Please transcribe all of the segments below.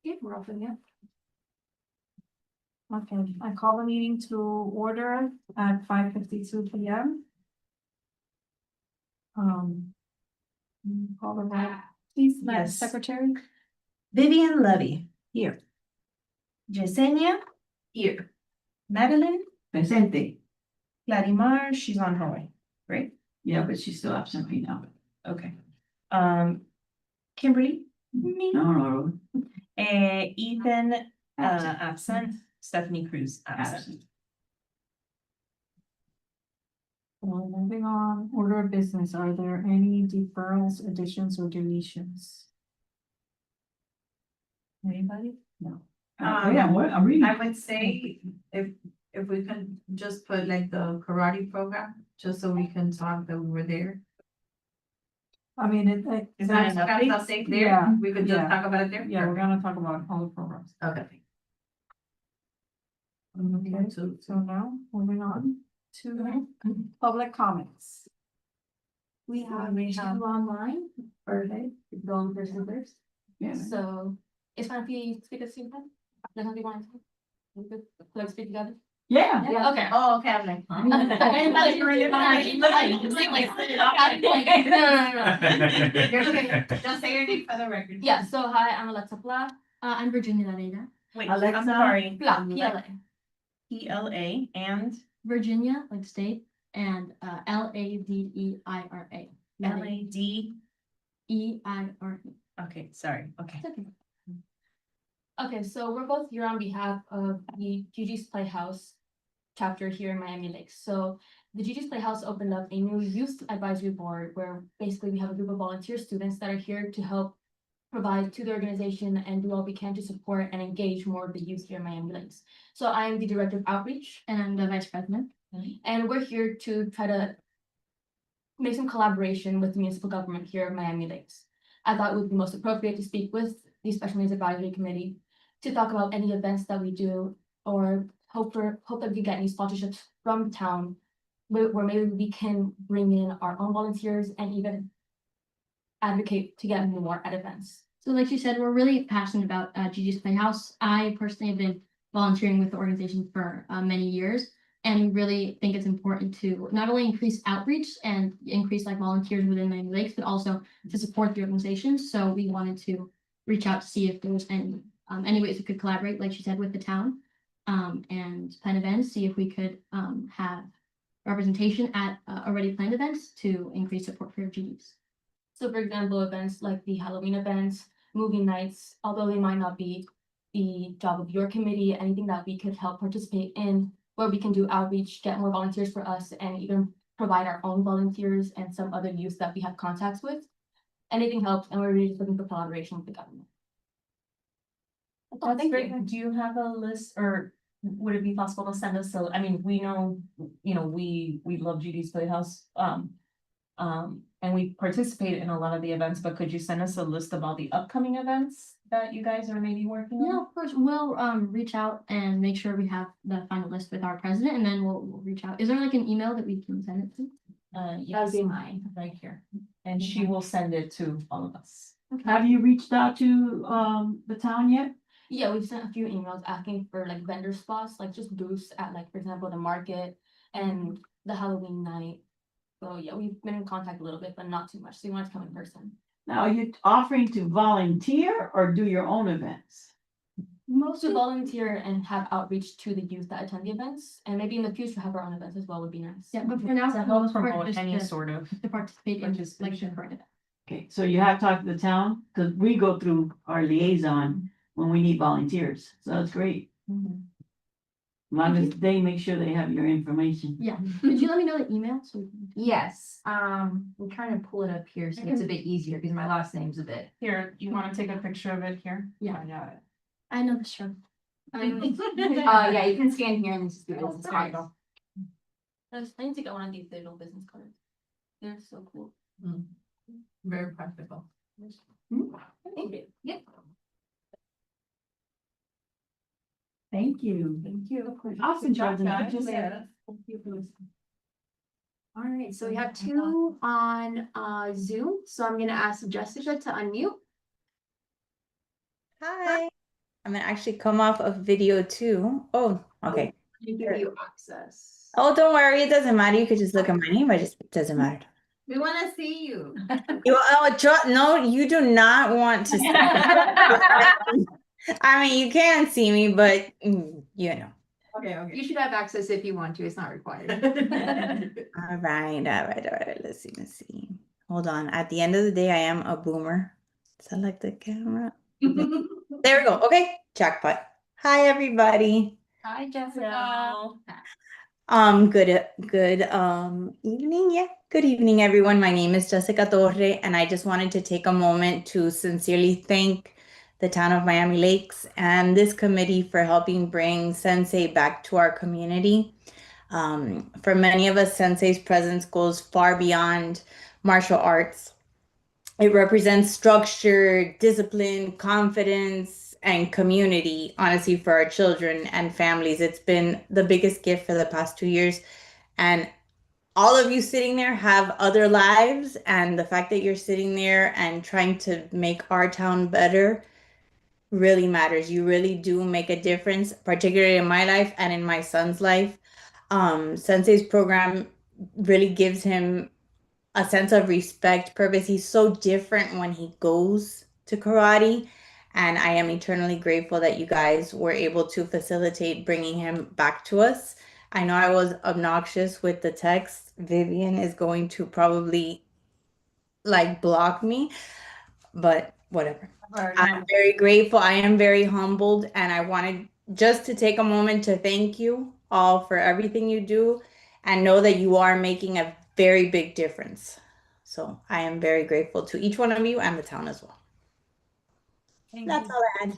Okay, we're open, yeah. Okay, I call the meeting to order at 5:52 PM. Call the roll, please, Madam Yes. Secretary. Vivian Levy, here. Yesenia, here. Madeline, Presente. Clarimar, she's on her way, right? Yeah, but she's still absent right now. Okay. Kimberly, me, No. Ethan, Absent. absent, Stephanie Cruz, absent. Absent. Well, moving on, order of business, are there any deferrals, additions, or deletions? Anybody? No. Yeah, what, I'm reading. I would say if we can just put like the karate program, just so we can talk that we were there. I mean, it. Is that That's an kind update? of safe Yeah, there, we could just yeah. talk about it there. Yeah, we're gonna talk about all the programs. Okay. Okay, so now, moving on to public comments. We have We two have- online, Okay. going for visitors, Yeah. so it's fine if you speak at the same time. Does somebody want to? We could, let's speak together. Yeah. Yeah, okay. Oh, okay, I'm like. Just say your name for the record. Yeah, so hi, I'm Alexa Pla. I'm Virginia Laveda. Wait, Alexa? I'm sorry. Pla, PLA. PLA and Virginia, like state, and LADEIRA. LAD. EIRA. Okay, sorry, okay. It's okay. Okay, so we're both here on behalf of the Gigi's Playhouse chapter here in Miami Lakes. So the Gigi's Playhouse opened up a new youth advisory board where basically we have a group of volunteer students that are here to help provide to the organization and do all we can to support and engage more of the youth here in Miami Lakes. So I'm the director of outreach and I'm the vice president. And we're here to try to make some collaboration with the municipal government here in Miami Lakes. I thought it would be most appropriate to speak with the Special Needs Advisory Committee to talk about any events that we do or hope that we can get any sponsorships from the town where maybe we can bring in our own volunteers and even advocate to get more at events. So like you said, we're really passionate about Gigi's Playhouse. I personally have been volunteering with the organization for many years and really think it's important to not only increase outreach and increase like volunteers within Miami Lakes, but also to support the organization. So we wanted to reach out to see if there was any ways we could collaborate, like she said, with the town and plan events, see if we could have representation at already planned events to increase support for Gigi's. So for example, events like the Halloween events, movie nights, although they might not be the job of your committee, anything that we could help participate in, where we can do outreach, get more volunteers for us, and even provide our own volunteers and some other youth that we have contacts with. Anything helps, and we're really just looking for collaboration with the government. That's thank great. you. Do you have a list or would it be possible to send us? So, I mean, we know, we love Gigi's Playhouse. And we participate in a lot of the events, but could you send us a list of all the upcoming events that you guys are maybe working Yeah, on? of course, we'll reach out and make sure we have the final list with our president and then we'll reach out. Is there like an email that we can send it to? Yes, be mine. right here. And she will send it to all of us. Have you reached out to, the town yet? Yeah, we've sent a few emails asking for like vendor spots, like just booths at like, for example, the market and the Halloween night. So yeah, we've been in contact a little bit, but not too much. So you want to come in person. Now, are you offering to volunteer or do your own events? To volunteer and have outreach to the youth that attend the events, and maybe in the future have our own events as well would be nice. Yeah, but for now, To we'll help support promote just any to sort of. participate in just like the participation. current event. Okay, so you have talked to the town, because we go through our liaison when we need volunteers, so that's great. As long as they make sure they have your information. Yeah, could you let me know the email? So we can- Yes, I'm trying to pull it up here so it's a bit easier because my last name's a bit. Here, you want to take a picture of it here? Yeah. got it. I know the show. Yeah, you can scan here and just do business There you cards. go. I need to get one of these digital business cards. They're so cool. Very practical. Thank you. Yep. Thank you. Thank you. Awesome job, President. guys. Yeah. All right, so we have two on Zoom, so I'm gonna ask Jessica to unmute. Hi. I'm gonna actually come off of video too. Oh, okay. You give you access. Oh, don't worry, it doesn't matter. You could just look at my name. It doesn't matter. We wanna see you. No, you do not want to see. I mean, you can see me, but you know. Okay, You should have access if you want to, it's not required. All right. Let's see. Hold on. At the end of the day, I am a boomer. Select the camera. There we go. Okay, jackpot. Hi, everybody. Hi, Jessica. Good evening. Yeah, good evening, everyone. My name is Jessica Torre, and I just wanted to take a moment to sincerely thank the town of Miami Lakes and this committee for helping bring Sensei back to our community. For many of us, Sensei's presence goes far beyond martial arts. It represents structure, discipline, confidence, and community, honestly, for our children and families. It's been the biggest gift for the past 2 years. And all of you sitting there have other lives. And the fact that you're sitting there and trying to make our town better really matters. You really do make a difference, particularly in my life and in my son's life. Sensei's program really gives him a sense of respect, purpose. He's so different when he goes to karate. And I am eternally grateful that you guys were able to facilitate bringing him back to us. I know I was obnoxious with the text. Vivian is going to probably like block me, but whatever. I'm very grateful. I am very humbled, and I wanted just to take a moment to thank you all for everything you do and know that you are making a very big difference. So I am very grateful to each one of you and the town as well. That's all I had.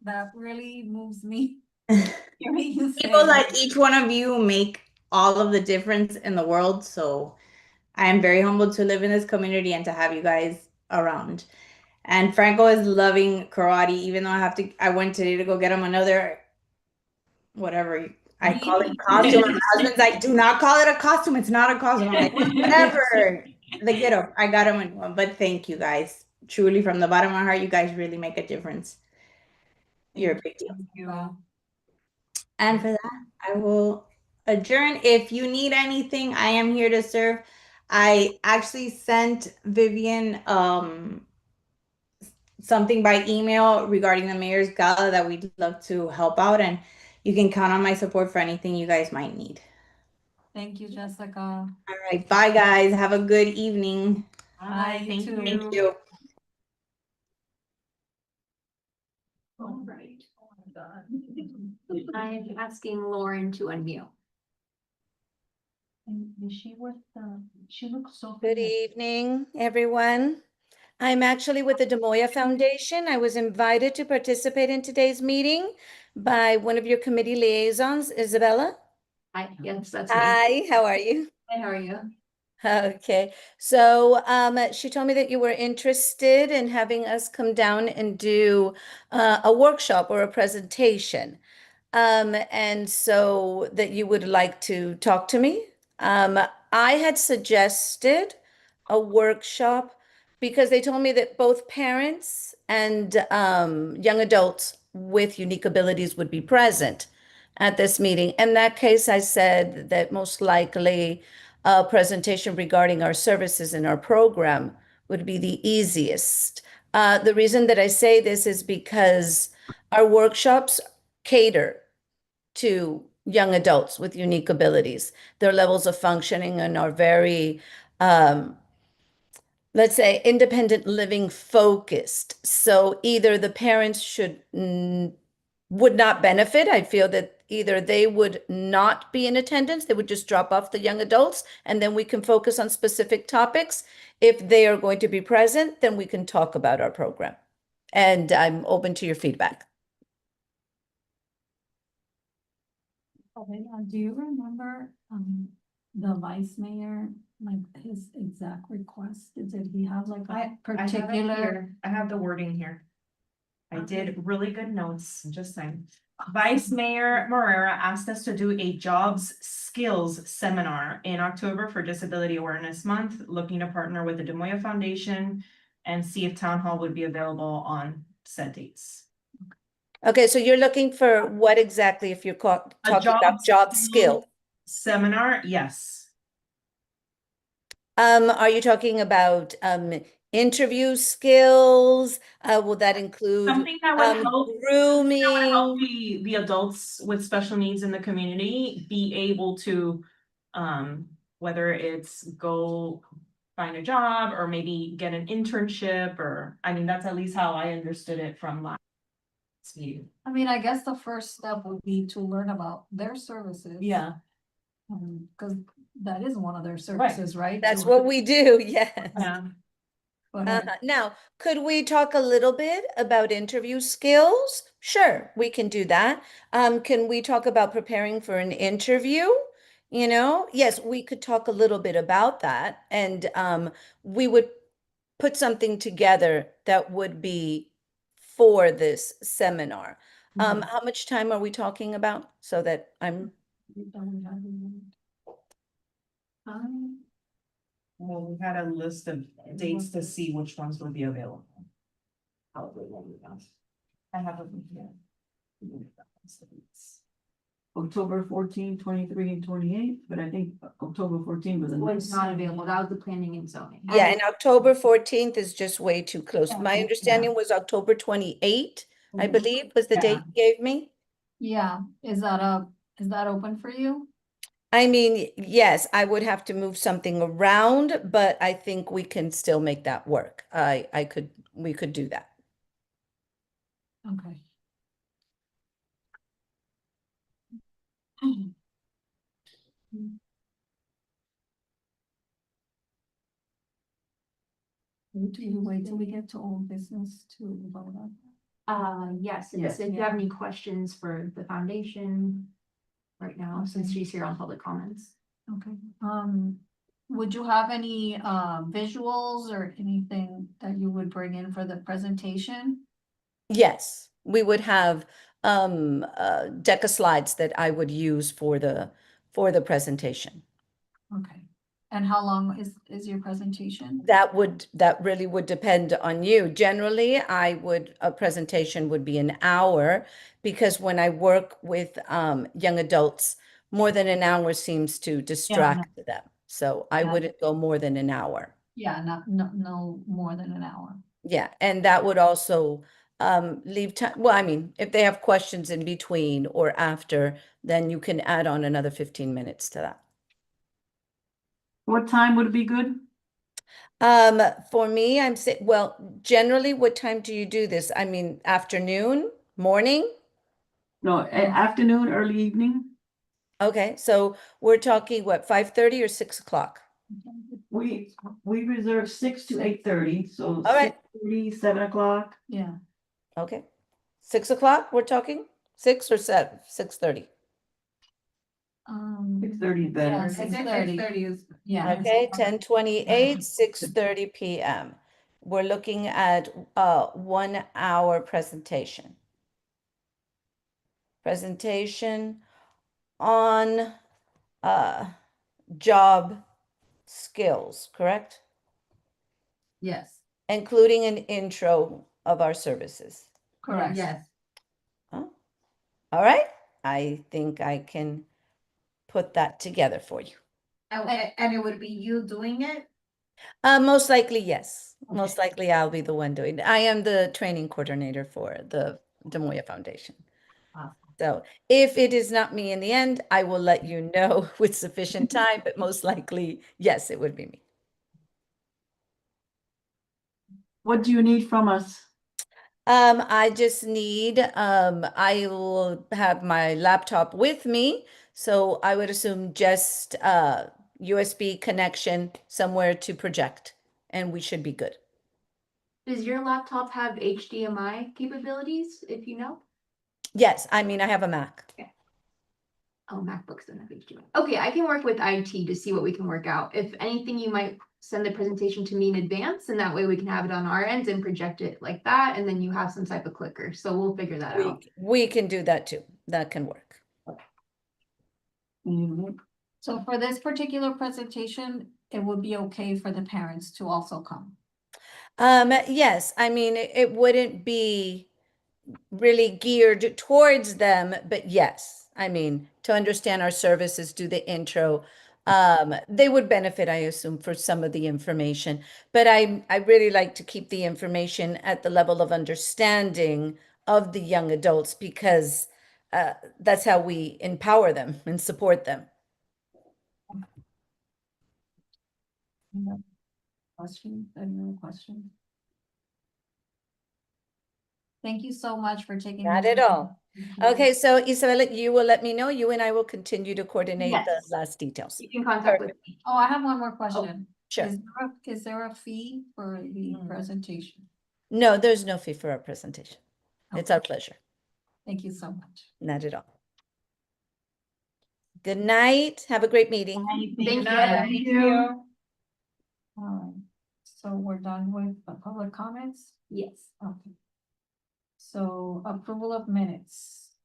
That really moves me. People like each one of you make all of the difference in the world. So I am very humbled to live in this community and to have you guys around. And Franco is loving karate, even though I went today to go get him another, whatever. I call it costume. My husband's like, do not call it a costume. It's not a costume. I'm like, whatever. The get up. I got him a new one. But thank you guys. Truly, from the bottom of my heart, you guys really make a difference. You're a big deal. And for that, I will adjourn. If you need anything, I am here to serve. I actually sent Vivian something by email regarding the mayor's gala that we'd love to help out, and you can count on my support for anything you guys might need. Thank you, Jessica. All right, bye guys. Have a good evening. Bye. Thank you. Thank you. All right. Oh my God. I'm asking Lauren to unmute. And is she with she looks so Good evening, everyone. I'm actually with the Demoya Foundation. I was invited to participate in today's meeting by one of your committee liaisons, Isabella. Hi, yes, that's me. Hi, how are you? Hi, how are you? Okay, so she told me that you were interested in having us come down and do a workshop or a presentation. And so that you would like to talk to me. I had suggested a workshop because they told me that both parents and young adults with unique abilities would be present at this meeting. In that case, I said that most likely a presentation regarding our services in our program would be the easiest. The reason that I say this is because our workshops cater to young adults with unique abilities. Their levels of functioning and are very, let's say, independent living focused. So either the parents would not benefit. I feel that either they would not be in attendance, they would just drop off the young adults, and then we can focus on specific topics. If they are going to be present, then we can talk about our program. And I'm open to your feedback. Okay, do you remember the vice mayor, like his exact request? Did he have like a I have it particular? here. I have the wording here. I did really good notes, just saying. Vice Mayor Morera asked us to do a jobs skills seminar in October for Disability Awareness Month, looking to partner with the Demoya Foundation and see if Town Hall would be available on said dates. Okay, so you're looking for what exactly if you're A talking about job skill? Seminar, yes. Are you talking about interview skills? Will that include Something that would help. That would help grooming? the adults with special needs in the community be able to, whether it's go find a job or maybe get an internship, or, I mean, that's at least how I understood it from last meeting. I mean, I guess the first step would be to learn about their services. Yeah, Cause that is one of their services, right? That's To- what we do, yes. yeah. but, Now, could we talk a little bit about interview skills? Sure, we can do that. Can we talk about preparing for an interview? You know, yes, we could talk a little bit about that, and we would put something together that would be for this seminar. How much time are we talking about so that I'm, Well, we had a list of dates to see which ones would be available. I have it here. October 14, 23, and 28, but I think October 14 was. Was not available. That was the planning and zoning. yeah, and October 14th is just way too close. Yeah, My yeah. understanding was October 28, I believe, was the date you gave me. Yeah, is that open for you? I mean, yes, I would have to move something around, but I think we can still make that work. We could do that. Okay. Do you wait till we get to old business to vote on? Yes, Yes. if you have any questions for the foundation right now, since Okay. she's here on public comments. Okay, would you have any visuals or anything that you would bring in for the presentation? Yes, we would have a deck of slides that I would use for the presentation. Okay, and how long is your presentation? That really would depend on you. Generally, a presentation would be an hour because when I work with young adults, more than an hour seems to distract them. So I Yeah. wouldn't go more than an hour. Yeah, no more than an hour. Yeah, and that would also leave time. Well, I mean, if they have questions in between or after, then you can add on another 15 minutes to that. What time would it be good? For me, I'm saying, well, generally, what time do you do this? I mean, afternoon, morning? No, afternoon, early evening? Okay, so we're talking what, 5:30 or 6 o'clock? We reserve 6 to 8:30, so All right. 6:30, 7 o'clock. Yeah, Okay, 6 o'clock, we're talking? 6 or 7, 6:30? 6:30 is better. Yeah, 6:30 is. yeah. Okay, 10:28, 6:30 PM. We're looking at a 1 hour presentation. Presentation on job skills, correct? Yes. Including an intro of our services. Correct. Yes. All right, I think I can put that together for you. And it would be you doing it? Most likely, yes. Most likely I'll be the one doing it. I am the training coordinator for the Demoya Foundation. Awesome. So if it is not me in the end, I will let you know with sufficient time, but most likely, yes, it would be me. What do you need from us? I just need, I will have my laptop with me. So I would assume just USB connection somewhere to project and we should be good. Does your laptop have HDMI capabilities, if you know? Yes, I mean, I have a Mac. Oh, MacBooks don't have HDMI. Okay, I can work with IT to see what we can work out. If anything, you might send the presentation to me in advance, and that way we can have it on our end and project it like that, and then you have some type of clicker. So we'll figure that out. We can do that too. That can work. So for this particular presentation, it would be okay for the parents to also come. Yes, I mean, it wouldn't be really geared towards them, but yes, I mean, to understand our services, do the intro. They would benefit, I assume, for some of the information, but I really like to keep the information at the level of understanding of the young adults because that's how we empower them and support them. Questions, any other questions? Thank you so much for taking. Not the at time. all. Thank you. Okay, so Isabella, you will let me know. You and I will continue to coordinate the Yes. last details. You can contact with me. Oh, I have one more question. Sure. Is there a fee for the presentation? No, there's no fee for our presentation. It's Okay. our pleasure. Thank you so much. Not at all. Good night. Have a great meeting. Thank you. All right, so we're done with the public comments? Yes. Okay. So approval of minutes.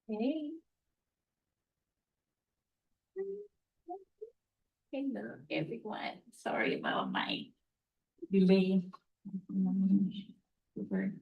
Hey. Hello, everyone. Sorry about my delay. Super.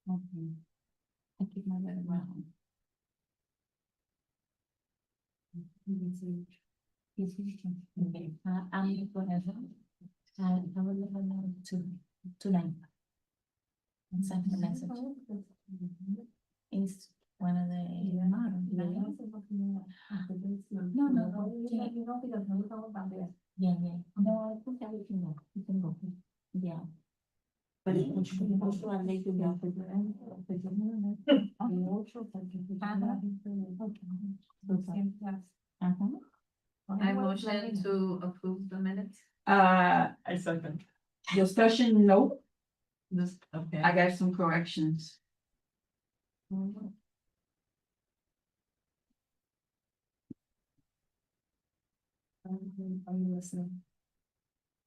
Okay. I keep my head around. Okay, I'm gonna, I will let her know tonight. And send her a message. Is one of the. No, you know, because no todo cambia. Yeah, yeah. No, I think everything will, you can go. Yeah. But it was also a late to go. I motion to approve the minutes. I second. Discussion, no, This, okay. I got some corrections. Are you listening?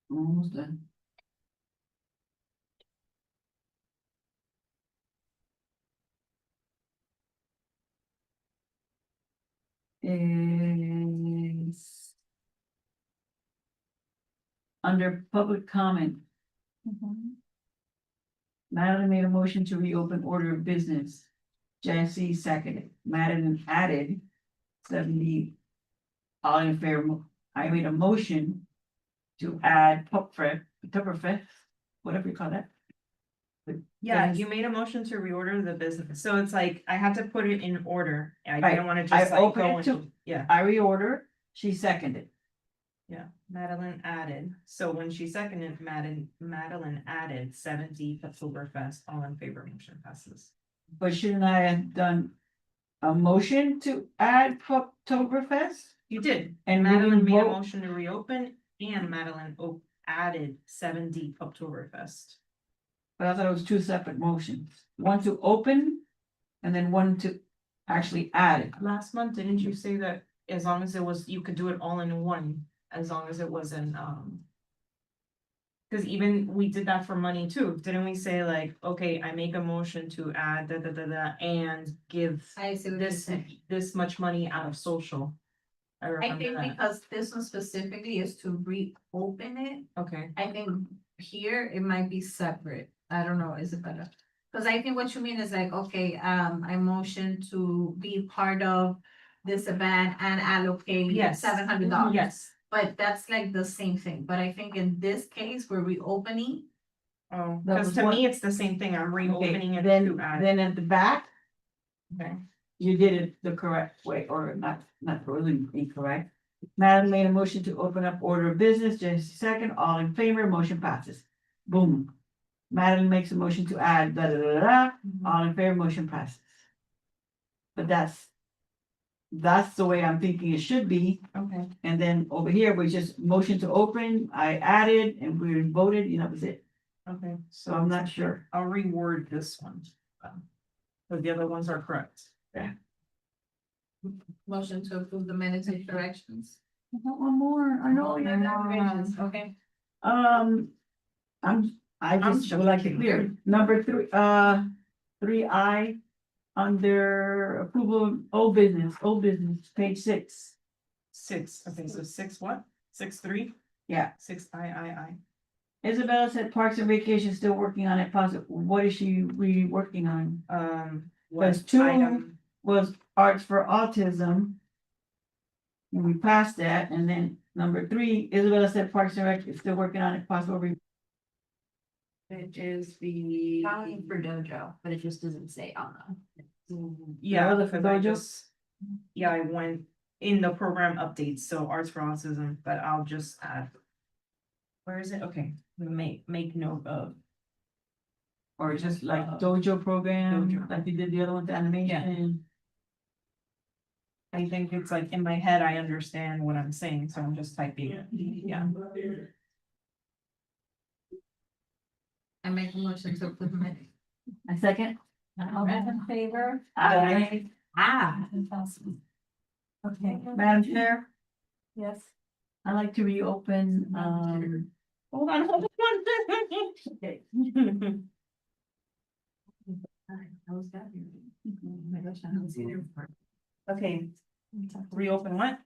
Almost done. Is under public comment, Madeline made a motion to reopen order of business. Jesse seconded, Madeline added 70. All in favor, I made a motion to add Pupperfest, whatever you call that. Yeah, Things- you made a motion to reorder the business, so it's like, I had to put it in order, I Right, didn't wanna I just like opened go it to- into, yeah, I reorder, she seconded. yeah, Madeline added, so when she seconded, Madeline added 70 Oktoberfest, all in favor, motion passes. But shouldn't I have done a motion to add Puptoberfest? You did, And and we didn't Madeline made a vote? motion to reopen, and Madeline added 70 Oktoberfest. But I thought it was two separate motions, one to open and then one to actually add it. Last month, didn't you say that as long as it was, you could do it all in one, as long as it wasn't, cause even we did that for money too, didn't we say like, okay, I make a motion to add and give I see what you're this, saying. this much money out of social? I I remember think that, because this one specifically is to reopen it, okay, I think here it might be separate. I don't know, is it better? Cause I think what you mean is like, okay, I motion to be part of this event and allocate Yes. $700. Yes. But that's like the same thing, but I think in this case, we're reopening. Oh, That because was to what- me, it's the same thing. I'm reopening Okay, it then, to add. then at the back, Okay. you did it the correct way, or not totally incorrect. Madam made a motion to open up order of business, Jesse second, all in favor, motion passes. Boom. Madeline makes a motion to add da da da da, da. All in favor, motion passes. But that's the way I'm thinking it should be, Okay. and then over here, we just motion to open, I added, and we voted, that was it. Okay, So I'm not sure. I'll reword this one. But the other ones are correct. Motion to approve the minutes and corrections. I got one more, I know. Yeah, corrections, okay. I just would like to clear, number 3I, under approval of old business, page 6. 6, okay, so 6 what? 6-3? Yeah. 6 I. Isabella said Parks and Vacation still working on it, possible, what is she really working on? Was What 2 item? was Arts for Autism. And we passed that, and then number 3, Isabella said Parks and Rec is still working on it, possible. It is the. Filing for dojo, but it just doesn't say on Yeah, other for because I Dojo? just, yeah, I went in the program updates, so Arts for Autism, but I'll just add. Where is it? Okay, make note of. Or just like dojo program, Dojo. like you did the other one, the animation. I think it's like in my head, I understand what I'm saying, so I'm just typing it, yeah. I make a motion to approve the minutes. A second? All those in favor? Aye. Awesome. Okay, Madam Chair, yes. I'd like to reopen, Hold on. okay. Okay, reopen what?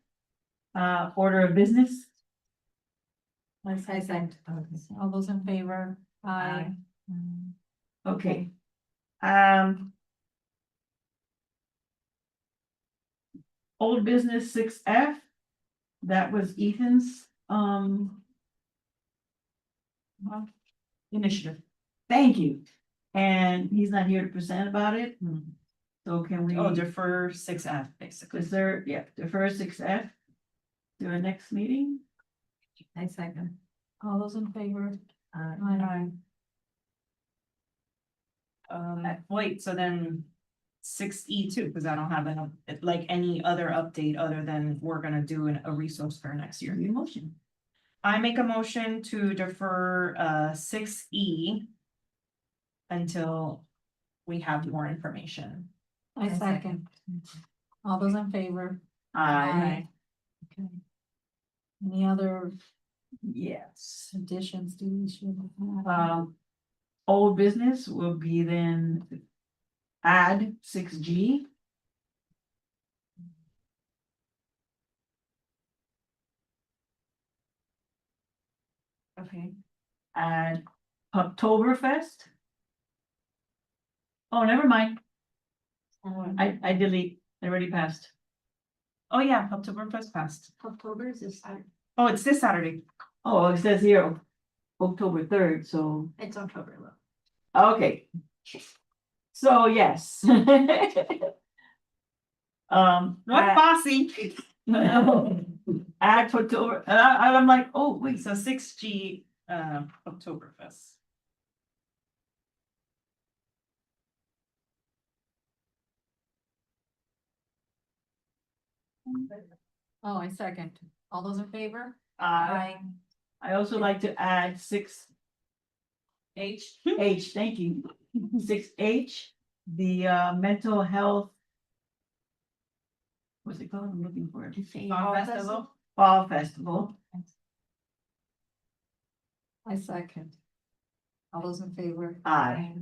Order of business, I second. All those in favor? Aye. okay. Old business 6F, that was Ethan's, Initiative. thank you. And he's not here to present about it, so can we? Oh, defer 6F, basically. Defer 6F to our next meeting? I second. All those in favor? Aye. Wait, so then 6E too, because I don't have like any other update other than we're gonna do a resource fair next year. Your motion. I make a motion to defer 6E until we have more information. I second. All those in favor? Aye. Okay. Any other Yes. additions, deletions? Old business will be then add 6G. Okay. Add Oktoberfest. Oh, never mind, I delete, it already passed. Oh, yeah, Oktoberfest passed. October is this, Oh, it's this Saturday. Oh, it says here October 3rd, so, it's October. okay. So, yes. What Fosse? Add October, and I'm like, oh, wait, So 6G, Oktoberfest. Oh, I second. All those in favor? I also like to add 6H, thank you, 6H, the mental health. What's it called? I'm looking for it. Fall Festival. I second. All those in favor? Aye.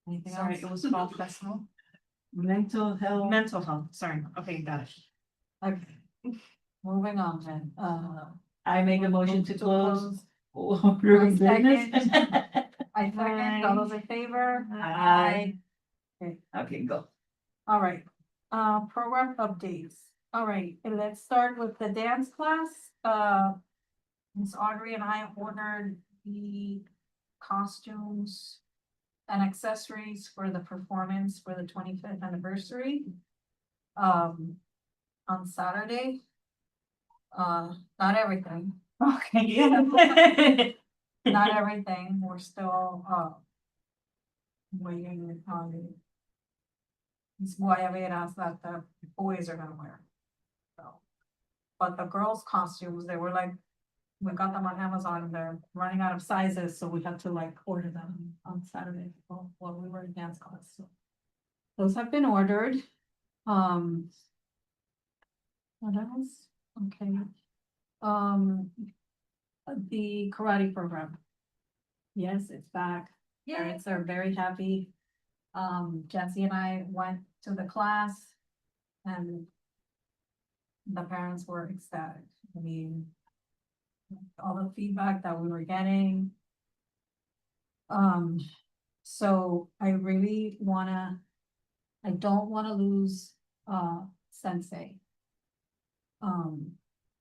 Anything Sorry, else? it was Fall Festival. Mental health. Mental health, sorry, okay, got it. Okay. Moving on then, I make a motion to close. close. Order of I second. business. I second, all those in favor? Aye. Okay. Okay, go. All right, program updates. All right, and let's start with the dance class. Ms. Audrey and I ordered the costumes and accessories for the performance for the 25th anniversary. On Saturday. Not everything, Okay. not everything, we're still, waiting on these guayaberas that the boys are gonna wear. So, but the girls' costumes, they were like, we got them on Amazon, and they're running out of sizes, so we had to like order them on Saturday while we were in dance class, so. Those have been ordered. What else? Okay. The karate program. Yes, it's back. Parents are very happy. Jesse and I went to the class and the parents were ecstatic. I mean, all the feedback that we were getting. So I really I don't wanna lose, Sensei.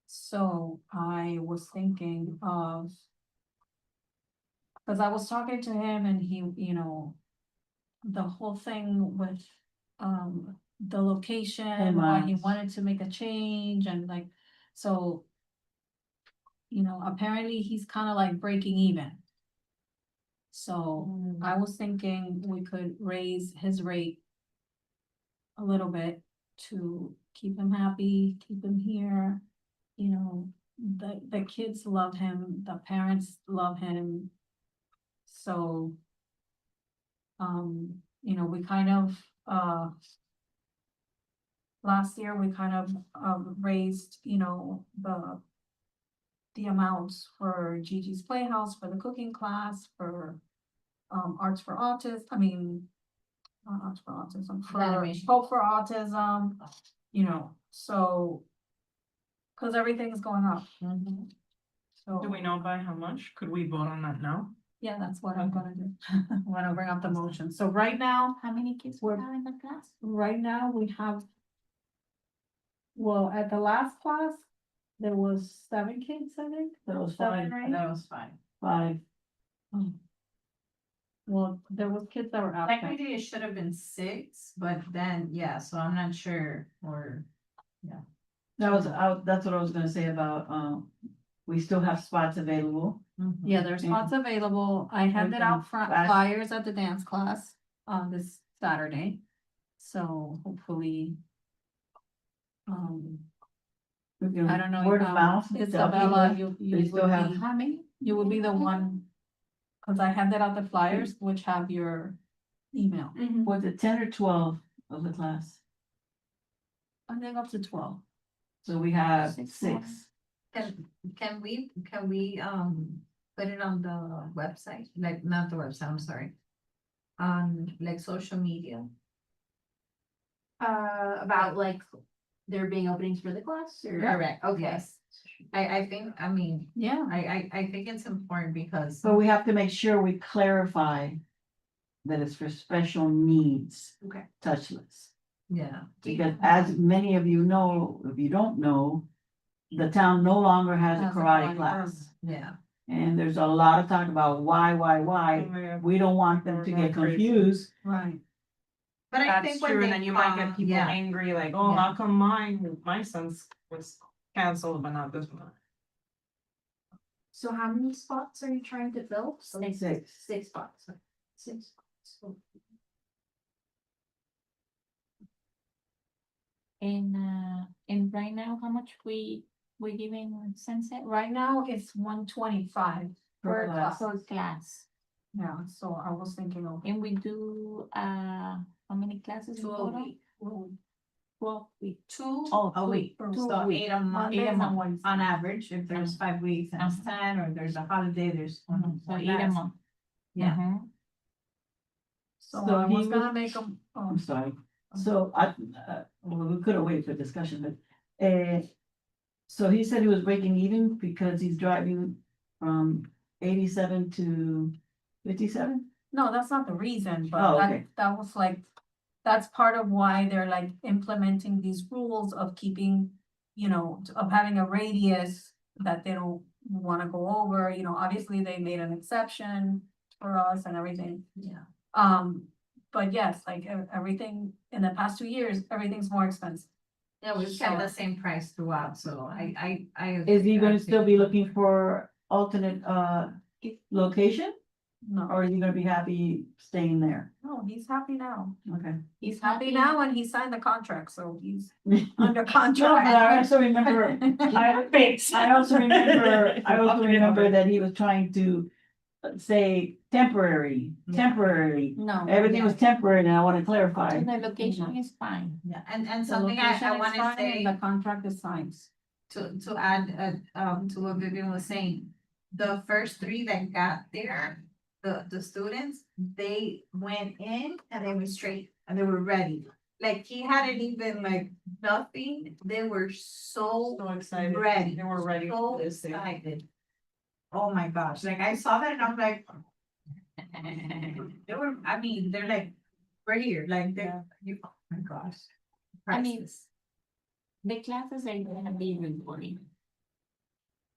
So I was thinking of. Cause I was talking to him and he, you know. The whole thing with, the location, why he Months. wanted to make a change and like, so. You know, apparently he's kinda like breaking even. So I was thinking we could raise his rate. A little bit to keep him happy, keep him here, you know, the kids love him, the parents love him. So. You know, we kind of, last year we kind of, raised, you know, the amounts for Gigi's Playhouse, for the cooking class, for, Arts for Autism, I mean, not Arts for Autism, for Animation. Hope for Autism, you know, so. Cause everything's going up. So. Do we know by how much? Could we vote on that now? Yeah, that's what I'm gonna do. I'm gonna bring up the motion. So right now, How many kids We're- were in the class? right now we have. Well, at the last class, there was 7 kids, I think. That was 7 fine. or 8. That was fine. 5. Well, there was kids that were absent. Technically, it should have been 6, but then, yeah, so I'm not sure, or. That's what I was gonna say about, we still have spots available. Yeah, there's spots available. I handed out Flash. flyers at the dance class on this Saturday. So hopefully. We can I don't know. Word of mouth. tell Isabella, people. you They still have. how many? You would be the one. Cause I handed out the flyers which have your email. Was it 10 or 12 of the class? I think up to 12. So we have Six 6. Can we, put it on the website, like, not the website, I'm sorry. On like social media? About like there being openings for the class or? Correct, Okay. yes. I think, I mean, Yeah. I think it's important because. But we have to make sure we clarify that it's for special needs. Okay. Touchless. Yeah. Because as many of you know, if you don't know, the town no longer has a Has a karate karate class. Yeah. And there's a lot of talk about why. We don't want them to get confused. Right. But I That's think when true, and they then you might get come, people yeah. angry, like, oh, Yeah. how come my son's was canceled, but not this one? So how many spots are you trying to fill? 6. 6 spots. 6 spots. And right now, how much we giving Sunset? Right now it's 125 Per class. Per class, Yeah, so I was thinking of. and we do, how many classes in 2 a total? week. Well, we 2 Oh, a week, per so week. 8 a month, Mondays and month. Wednesdays. on average, if there's 5 weeks, and it's 10, or there's a holiday, there's. so 8 a month. Yeah. Mhm. So So I he was gonna was- make them. I'm sorry. So well, we could have waited for discussion, but, so he said he was breaking even because he's driving from 87 to 57? No, that's not the reason, but Oh, that, okay. that was like, that's part of why they're like implementing these rules of keeping, of having a radius that they don't wanna go over, obviously they made an exception for us and everything. Yeah. But yes, like everything in the past 2 years, everything's more expensive. Yeah, we've kept the same price throughout, so I. Is he I gonna think- still be looking for alternate, location? No, Or is he gonna be happy staying there? no, he's happy now. Okay. He's happy now and he signed the contract, so he's No, under but contract. I also remember, I also remember that he was trying to say temporary. No. Everything was temporary, and I wanna clarify. The location is fine. Yeah, and The something location I is wanna fine say. and the contract is signed. To add, to what Vivian was saying, the first 3 that got there, the students, they went in and they were straight and they were ready. Like, he hadn't even like nothing, they were so excited. ready. They were ready so for this thing. excited. Oh my gosh, like I saw that and I'm like. They were, I mean, they're like, we're here, like, oh my gosh. I mean, Priceless. The classes are gonna be recording.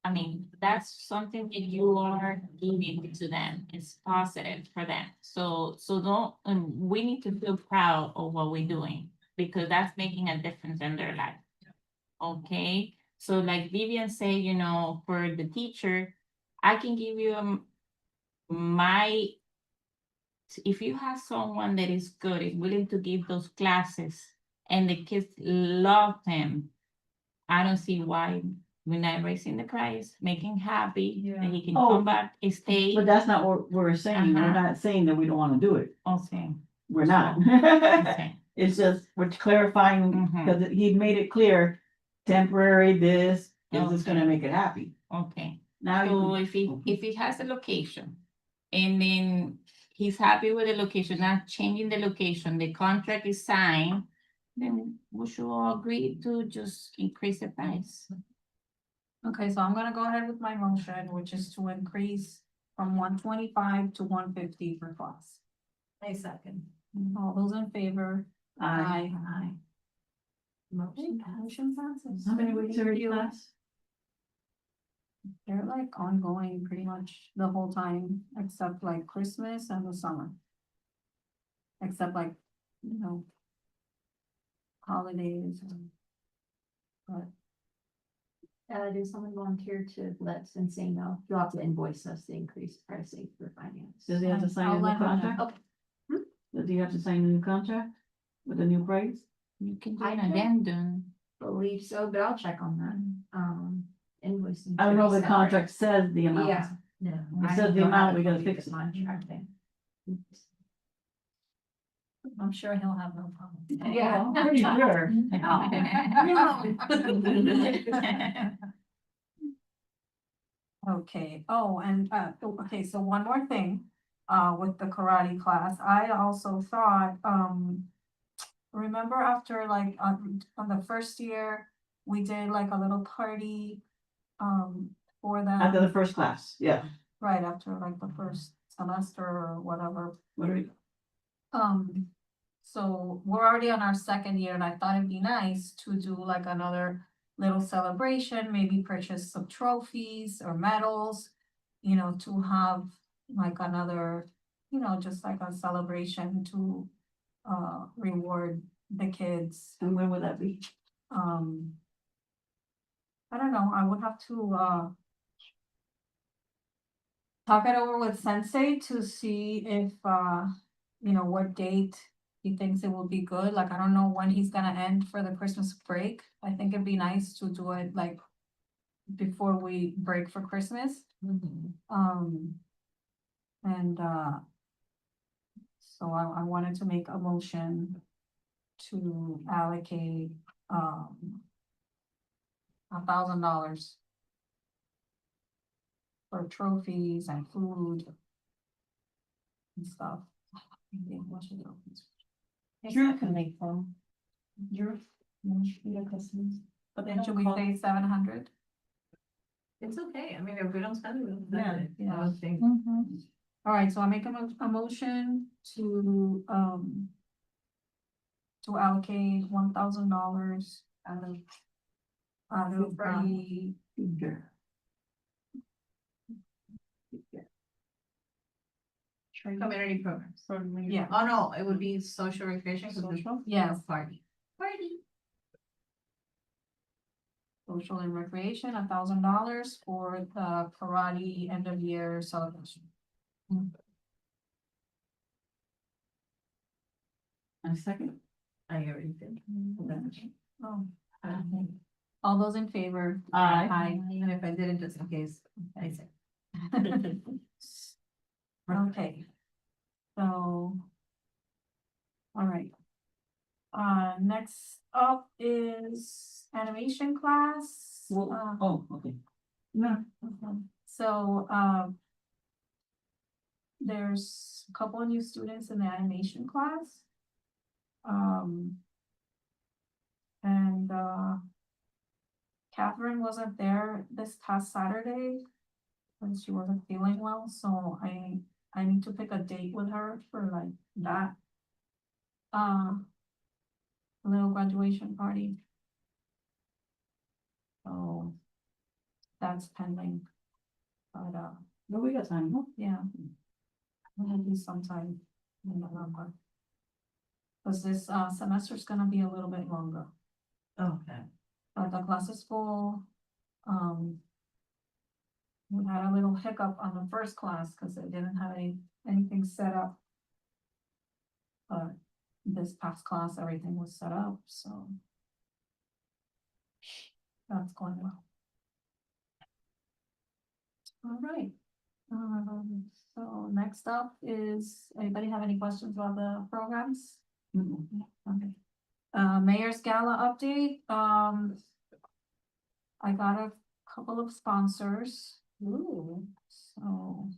I mean, that's something that you are giving to them, it's positive for them, so don't, we need to feel proud of what we're doing, because that's making a difference in their life. Okay, so like Vivian say, for the teacher, I can give you my. If you have someone that is good, is willing to give those classes, and the kids love him, I don't see why we're not raising the price, making happy, that he can Oh. come back and stay. But that's not what we're saying, we're Uh-huh. not saying that we don't wanna do it, Okay, we're not. okay, It's just, we're clarifying, Mhm. because he made it clear, temporary this, is this gonna Okay. make it happy? okay. Now, So you- if he has a location, and then he's happy with the location, not changing the location, the contract is signed, then we should all agree to just increase the price. Okay, so I'm gonna go ahead with my motion, which is to increase from 125 to 150 per class. I second. All those in favor? Aye. Aye. Motion passes. How many weeks are Thank in you. class? They're like ongoing pretty much the whole time, except like Christmas and the summer. Except like, holidays and. But Did someone volunteer to let Sensei know? You'll have to invoice us the increased pricing for finance. Does he have to sign I'll a new let him know. contract? Does he have to sign a new contract with a new price? You can do I an can- addendum. Believe so, but I'll check on that. Invoicing. I don't know if the should be separate. contract says the amount. Yeah, no. It I says the don't amount, have we a gotta copy of fix the it. contract thing. I'm sure he'll have no problem. Yeah. I'm pretty sure. Okay, oh, and, okay, so one more thing, with the karate class, I also thought, remember after like, on the first year, we did like a little party, for After them, the first class, yeah. right after like the first semester or whatever. What do we, So we're already on our second year and I thought it'd be nice to do like another little celebration, maybe purchase some trophies or medals, to have like another, just like a celebration to reward the kids. and when would that be? I don't know, I would have to talk it over with Sensei to see if what date he thinks it will be good. Like, I don't know when he's gonna end for the Christmas break. I think it'd be nice to do it like before we break for Christmas. And so I wanted to make a motion to allocate $1,000 for trophies and food and stuff. Drew can make them. Drew. But then should we say 700? It's okay, I mean, if we don't spend it, we don't Yeah, spend it. yeah. I don't think. All right, so I make a motion to allocate $1,000 out of the Future. Community programs. yeah, Oh, no, it would be social recreation. 'cause it's Social? a Yes. Party. Party. social and recreation, $1,000 for the karate end of year celebration. A second. I already did. Oh. All those in favor? Aye. And if I didn't, just in case, I said. Okay. So. All right. Next up is animation class. Well, oh, okay. No, Okay. So, there's a couple of new students in the animation class. And, Catherine wasn't there this past Saturday. And she wasn't feeling well, so I need to pick a date with her for like that. Little graduation party. So. That's pending. But, no, we got time, huh? yeah. Maybe sometime in November. Cause this, semester's gonna be a little bit longer, Okay. but the class is full. We had a little hiccup on the first class, cause they didn't have anything set up. But this past class, everything was set up, so. That's going well. All right. So next up is, anybody have any questions about the programs? Mm-mm. Okay. Mayor's Gala update, I got a couple of sponsors. Ooh. So.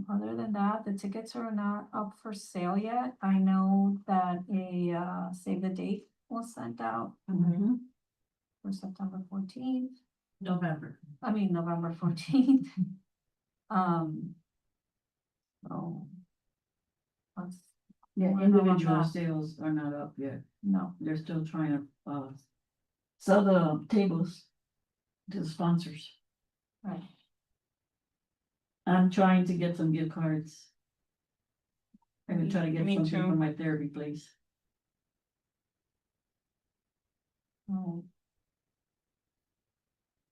Other than that, the tickets are not up for sale yet. I know that a, save the date was sent out Mhm. for September 14th. November. I mean, November 14th. So. Let's, Yeah, We're not on individual that. sales are not up yet. no, They're still trying to, sell the tables to the sponsors. right, I'm trying to get some gift cards. I'm gonna try to get Me something too. for my therapy place. oh.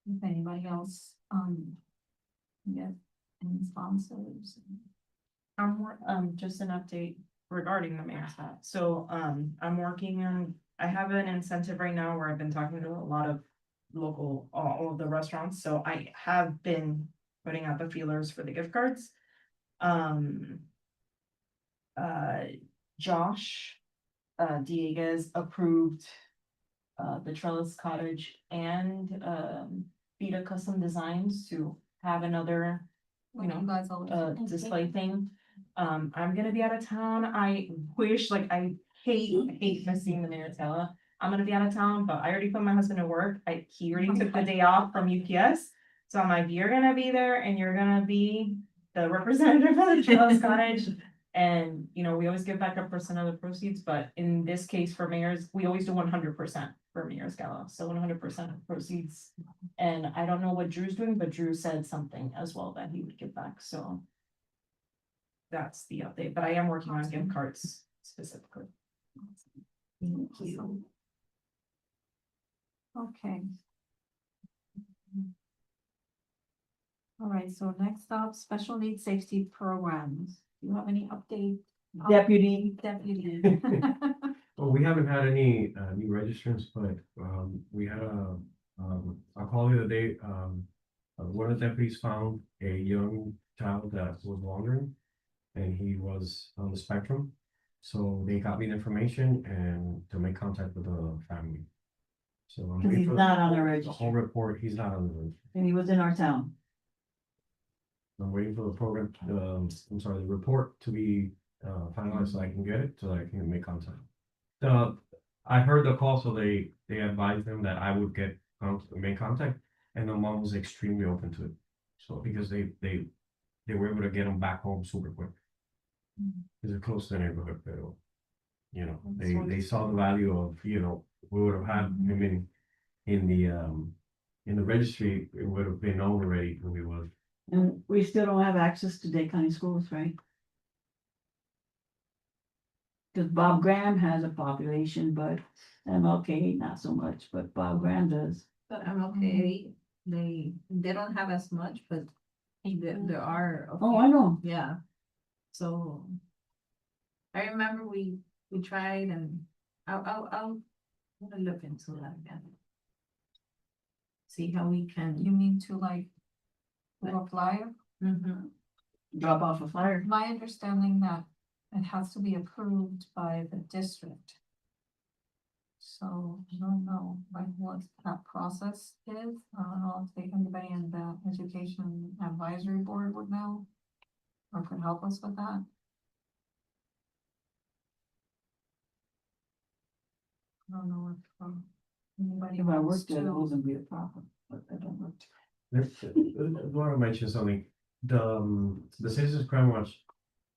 If anybody else, get any sponsors. Just an update regarding the mayor's hat. So, I'm working on, I have an incentive right now where I've been talking to a lot of local, all of the restaurants, so I have been putting out the feelers for the gift cards. Josh, Dieguez approved, the Trellis Cottage and, Vita Custom Designs to have another, Like you guys always. display thing. I'm gonna be out of town. I wish, like, I hate missing the Maritella. I'm gonna be out of town, but I already put my husband to work. He already took the day off from UPS. So I'm like, you're gonna be there and you're gonna be the representative of the Trellis Cottage. And, we always give back a percent of the proceeds, but in this case for mayors, we always do 100% for Mayor's Gala. So 100% of proceeds. And I don't know what Drew's doing, but Drew said something as well that he would give back, so. That's the update, but I am working on gift cards specifically. Thank you. Okay. All right, so next up, special needs safety programs. Do you have any update? Deputy. Deputy. Well, we haven't had any new registrants, but we had a call the other day. One of the deputies found a young child that was wandering, and he was on the spectrum. So they got me the information and to make contact with the family. So I'm Cause waiting he's for not on the the whole register, report. He's not on the register. and he was in our town. I'm waiting for the program, I'm sorry, the report to be finalized so I can get it, so that I can make contact. I heard the call, so they advised them that I would make contact, and the mom was extremely open to it. So because they they were able to get them back home super quick. It's a close to the neighborhood, but, you know, they saw the value of, you know, we would have had, I mean, in the registry, it would have been known already who he was. And we still don't have access to Dade County schools, right? Cause Bob Graham has a population, but MLK not so much, but Bob Graham does. But I'm okay, they don't have as much, but there are. a Oh, few. I know. Yeah. So. I remember we tried and I'll wanna look into that again. See how we You can. mean to like do a flyer? Mhm. Drop off a flyer. My understanding that it has to be approved by the district. So I don't know like what that process is. I don't know if anybody in the education advisory board would know. Or could help us with that. I don't know if anybody If I wants worked there, it to. wasn't be a problem, but I don't work. I want to mention something, the Citizens Crime Watch,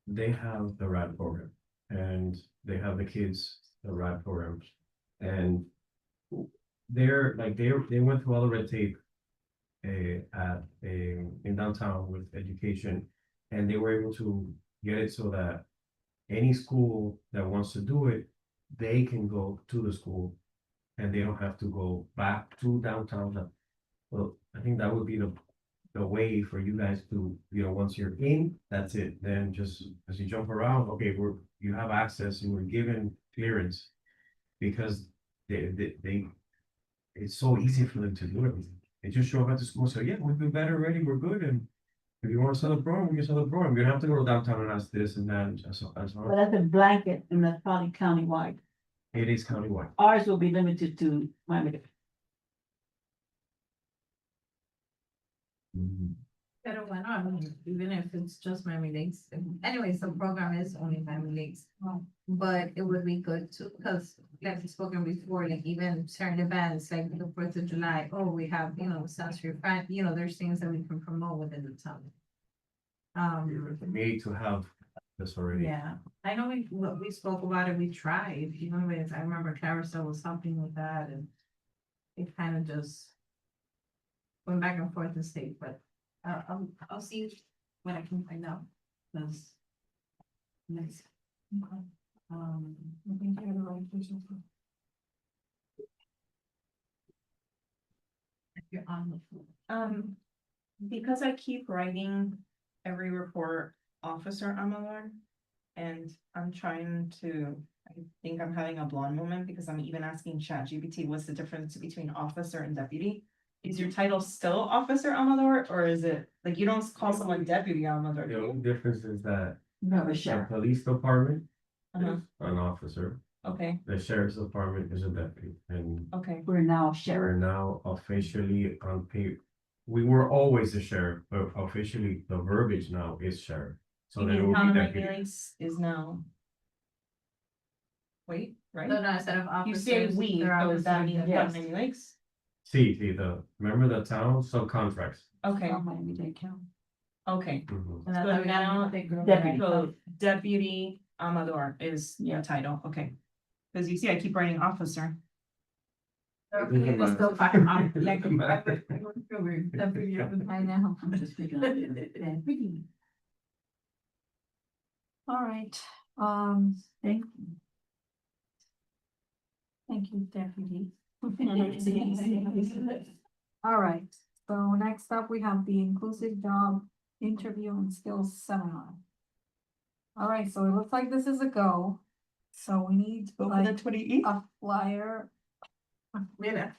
they have the RAD program, and they have the kids, the RAD programs, and they're like, they went through all the red tape in downtown with education, and they were able to get it so that any school that wants to do it, they can go to the school, and they don't have to go back to downtown. Well, I think that would be the way for you guys to, you know, once you're in, that's it. Then just as you jump around, okay, you have access and we're given clearance. Because they it's so easy for them to do everything. They just show up at the school and say, yeah, we've been better already, we're good, and if you want to sell the program, we can sell the program. You don't have to go downtown and ask this and that, and so But that's a blanket and that's probably countywide. it is countywide. Ours will be limited to Miami. Pero bueno, I mean, even if it's just Miami Lakes, anyways, the program is only Miami Lakes. But it would be good too, because like we spoken before, like even certain events, like the 4th of July, oh, we have, you know, Sunstreet Friday, you know, there's things that we can promote within the town. For me to have this already. Yeah, I know we spoke about it, we tried, even with, I remember Carousel was helping with that and it kind of just went back and forth and stayed, but I'll see what I can find out, because nice. I think you're the right person. If you're on the phone. Because I keep writing every report, Officer Amador, and I'm trying to, I think I'm having a blonde moment because I'm even asking ChatGPT, what's the difference between officer and deputy? Is your title still Officer Amador, or is it, like, you don't call someone Deputy Amador? The only difference is that You have a the sheriff. police department Uh-huh. is an officer, Okay, the sheriff's department is a deputy, and okay, We're now we're sheriff. now officially on paper. We were always the sheriff, but officially the verbiage now is sheriff. So then it will Town be of deputy. Miami Lakes is now. Wait, right? No, instead of You officers. say we, they're so does that officers, mean yeah. Town of Miami Lakes? See, remember the town subcontracts. Okay, Miami-Dade County. okay. Mhm. And that's So how we got now- the big group. Deputy. So Deputy Amador is your title, okay. Cause you see, I keep writing officer. It's still fire on, like, I know. I'm just picking up. the- All right, Thank you. thank you, deputy. All right, so next up, we have the inclusive job interview and skills seminar. All right, so it looks like this is a go. So we need Go for the like 28th. a flyer. Mira.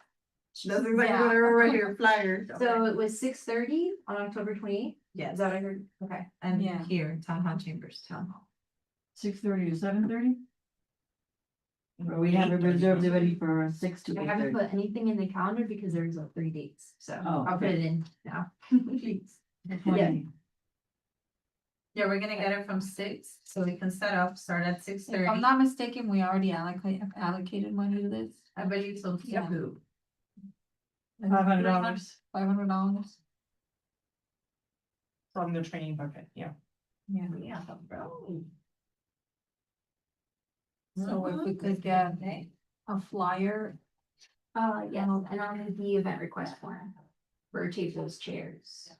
That's Yeah. exactly what I wrote right here, flyers. So it was 6:30 on October 28th, Yes, is that what I heard? Okay. and Yeah. here, Town Hall Chambers, Town Hall. 6:30 to 7:30? Or we have it reserved already for 6 to I haven't 8:30. put anything in the calendar because there's 3 dates, so Oh, I'll put okay. it in now, please. Yeah, we're gonna get it from 6, so we can set up, start at If 6:30. I'm not mistaken, we already allocated money to this. I believe so, Yeah. yeah. $500. $500. from the training bucket, yeah. Yeah. So if we could get a flyer, Yes, and on the event request form for tables, chairs.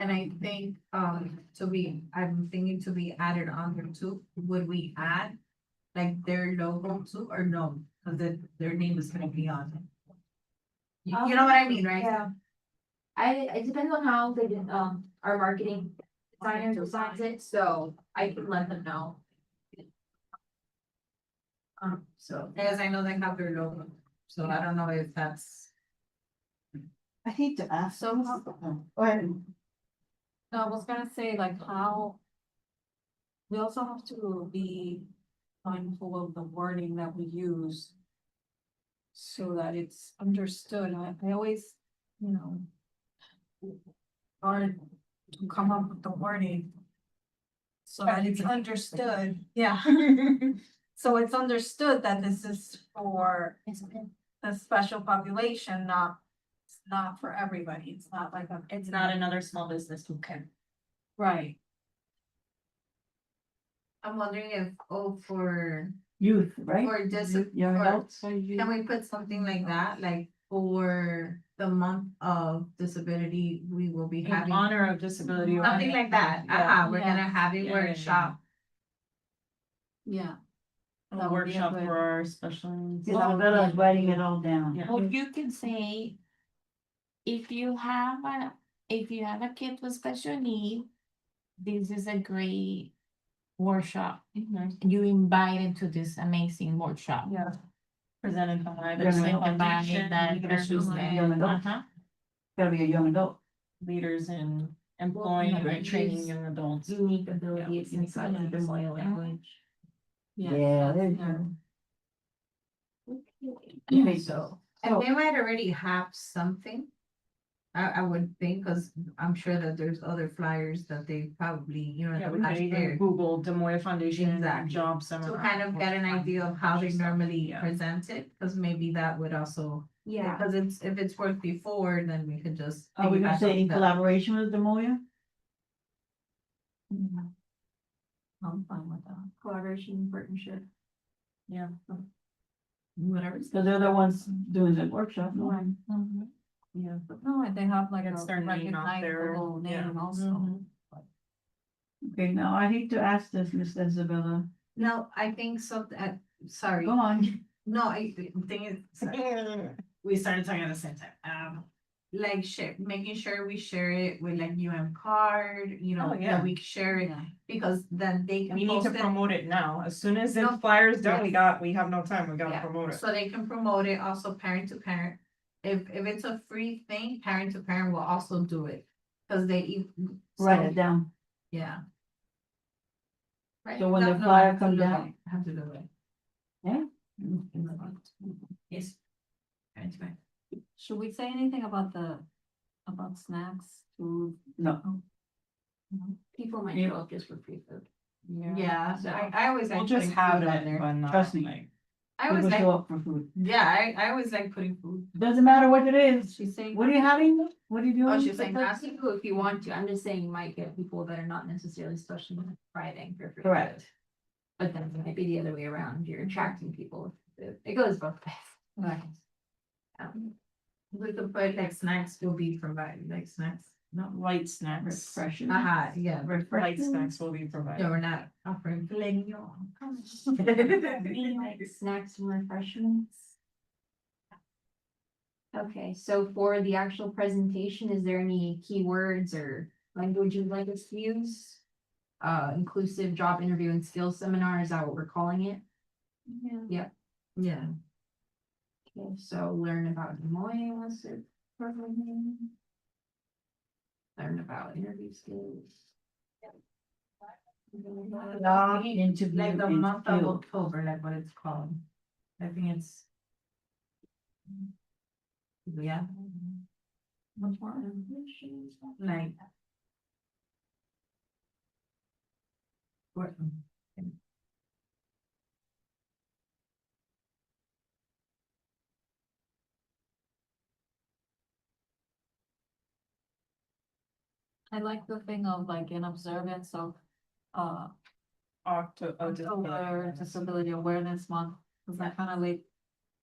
And I think, I'm thinking to be added on there too, would we add like their logo too, or no? Cause their name is gonna be on it. You know what I mean, right? Yeah. It depends on how they did, our marketing designer designs it, so I can let them know. So. Because I know they have their logo, so I don't know if that's. I hate to ask. so Go ahead. no, I was gonna say like how. We also have to be mindful of the wording that we use. So that it's understood. I always, you know. Hard to come up with the wording. So that it's understood, yeah. So it's understood that this is for a special population, it's not for everybody. It's not like a. It's not another small business who can. Right. I'm wondering if, for Youth, right? Or just- Youth, young or- adults. can we put something like that, like for the month of disability, we will be In having. honor of disability. or Something like that, Yeah. we're gonna have a Yeah, yeah, workshop. Yeah. A That would be a workshop good- for our special. needs. Isabella's writing it all down. Yeah. Or you can say, if you have a kid with special need, this is a great workshop. You invited to this amazing workshop. Yeah. Presented by the Yeah, Smith Presented by Foundation, the leaders person in- young adults. Gotta be a young adult. leaders in employing Well, and training use- young adults. Unique abilities inside of the Moyle language. Yeah, there's. Okay, so. And they might already have something. I would think, cause I'm sure that there's other flyers that they probably, Yeah, that we last could even year. Google Des Moines Foundation Exactly. job To seminar. kind of get an idea of how they normally Yeah. present it, cause maybe that would also. Yeah. Because if it's worked before, then we could just. Are we gonna piggyback say in off that. collaboration with Demoya? I'm fine with that. Collaboration, partnership. Yeah. Whatever. Cause they're the ones doing the workshop. no? Yeah. But no, they have like a It's their name out there. recognizable Yeah. name also. Mhm. Okay, now I hate to ask this, Miss Isabella. No, I think so, sorry, Go on. no, the thing is, sorry. We started talking at the same time, like making sure we share it with like UN card, Oh, yeah. that we share it, Yeah. because then they can We need to post it. promote it now. As soon as the No, flyer's done, yes. we have no time. We gotta Yeah, promote it. so they can promote it also parent to parent. If it's a free thing, parent to parent will also do it, cause Write it down. Yeah. Right? So when the No, I flyer have to comes do out- it. I have to do it. Yeah. Yes. Parent to parent. Should we say anything about about snacks, food? No. People might show up just for free food. Yeah, so I always like We'll just putting have food on it, there. but not Trust me. like. I always People like, show up for food. yeah, I always like putting food. Doesn't matter what it is. She's saying. What are you having? What are you doing? Oh, she's saying That's that. cool if you want to, I'm just saying you might get people that are not necessarily special needs Friday for free. Correct. food. But then it might be the other way around, you're attracting people with food. It goes both ways. Right. We could put like snacks will be provided, like snacks. No. Light snacks. Refreshing. Yeah, Light snacks will be provided. Yeah, we're not offering filet Like snacks and refreshments. Okay, so for the actual presentation, is there any keywords or language you'd like us to use? Inclusive job interview and skills seminar, is that what we're calling it? Yeah. Okay, so learn about Des Moines, what's it? Learn about interview skills. Job interview Like the and month of skill. October, like what it's called. I think it's. Yeah. Much more. Like. What? I like the thing of like in observance of, October Disability Awareness Month, cause that kind of like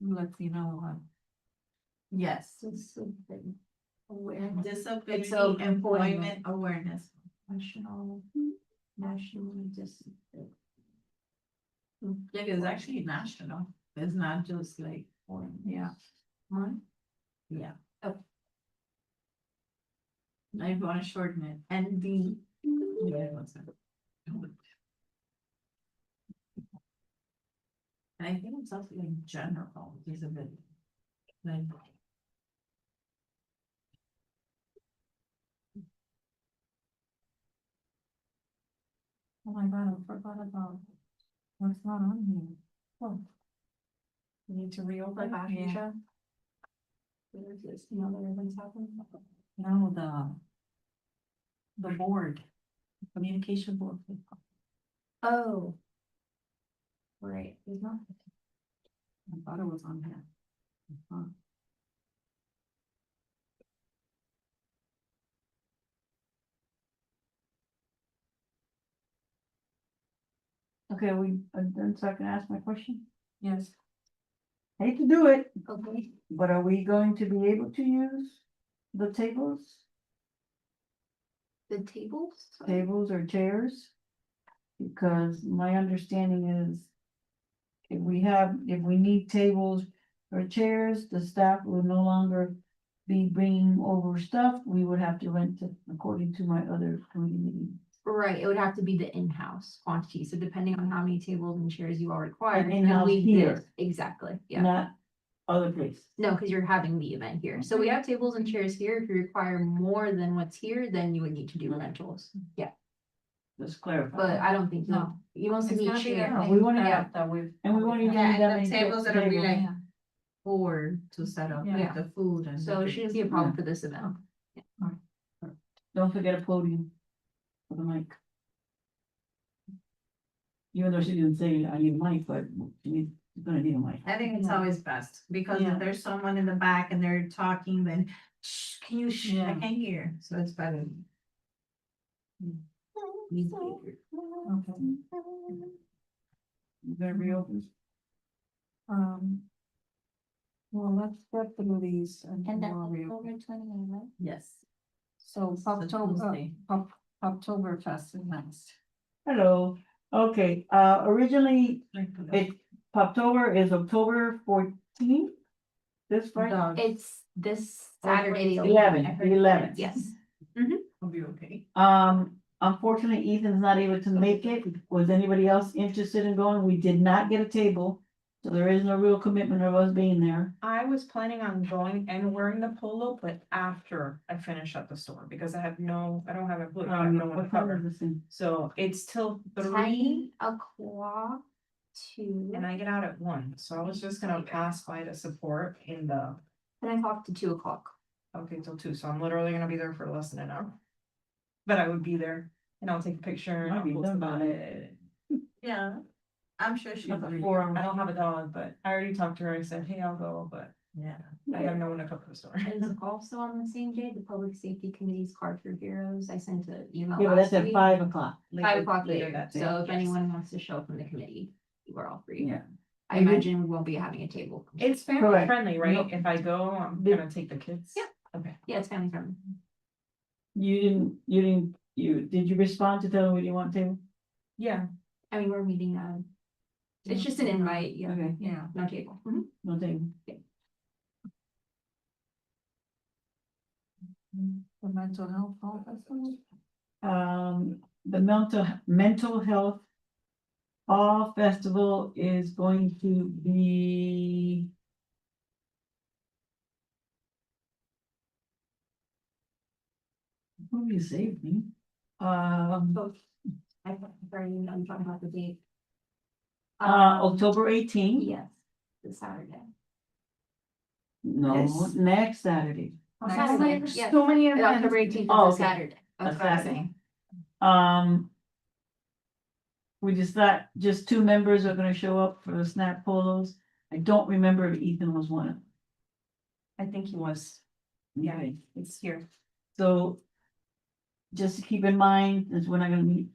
lets you know, Yes. Awareness. Disability So employment awareness. National disability. Yeah, it's actually national. It's not just like, yeah. Yeah. Oh. I want to shorten it. ND. Yeah, one second. And I think it's also in general disability. Like. oh my god, I forgot about what's not on here. Oh, You need to reopen. Like, yeah. There's this, other events happening. no, the board, communication board. Oh. Right, there's not. I thought it was on here. Huh. Okay, we, done, so I can ask my question? Yes. Hate to do it, Okay. but are we going to be able to use the The tables? tables or chairs? Because my understanding is if we need tables or chairs, the staff will no longer be bringing over stuff. We would have to rent it according to my other committee meeting. Right, it would have to be the in-house quantity, so depending on how many tables and chairs you all require. And then in-house we here. did- Exactly, yeah. Not other places. No, because you're having the event here. So we have tables and chairs here. If you require more than what's here, then you would need to do rentals. Yeah, Just clarify. but I don't think No. you mostly It's need gonna be chairs. No, we wanna that- have- that we've. and we won't even Yeah, need that and the many tables that are tables. like board to set up, like Yeah. the food and. So it shouldn't be a problem for this event. Don't forget a podium for the mic. Even though she didn't say I need a mic, but you're gonna need a mic. I think it's always best, because Yeah. if there's someone in the back and they're talking, then shh, can you shh, I Yeah. can't hear, so it's better. Okay. You better reopen. Well, let's get through these and And then then we'll reopen. October 29th, right? Yes. So Tuesday. Oktoberfest is next. Hello, okay, originally, Poptober is October 14th. This Friday? Dog It's this Saturday. the 11th, the 11th. Yes. will be okay. Unfortunately, Ethan's not able to make it. Was anybody else interested in going? We did not get a table. So there is no real commitment of us being there. I was planning on going and wearing the polo, but after I finish at the store, because I don't have a clue. I have no one to What time cover. is this thing? So it's till 3 10 o'clock to, and I get out at 1, so I was just gonna pass by to support in the, 10 o'clock to 2 o'clock. okay, till 2, so I'm literally gonna be there for less than an hour. But I would be there and I'll take a picture and Might I'll be post done about by it. Yeah, I'm sure she'll About agree. 4 hours. I don't have a dog, but I already talked to her. I said, hey, I'll go, but Yeah. I have no one to cover the store. And also on the same day, the Public Safety Committee's Card for Heroes. I sent an email. Yeah, but that's last at week. 5 o'clock. 5 o'clock later later, that day, so if yes. anyone wants to show up from the committee, you are all free. Yeah. I imagine we won't be having a table. It's family Correct. friendly, right? Nope. If I go, I'm Did- gonna take the kids. Yeah. Okay. Yeah, it's family friendly. Did you respond to tell them what you want to? Yeah. I mean, we're meeting, it's just an invite, yeah, Okay. yeah, no table. Mhm. No table. The mental health officer. The mental health Fall Festival is going to be. What do you say, me? Both. I'm talking about the date. October 18th. Yes, this Saturday. No, Yes. next Saturday. Saturday, yes. So many And October 18th Oh, is a okay. Saturday. That's A what I'm Saturday. saying. We just thought just 2 members are gonna show up for the snap polos. I don't remember if Ethan was one of them. I think he was. Yeah, it's here. So just keep in mind, that we're not gonna meet.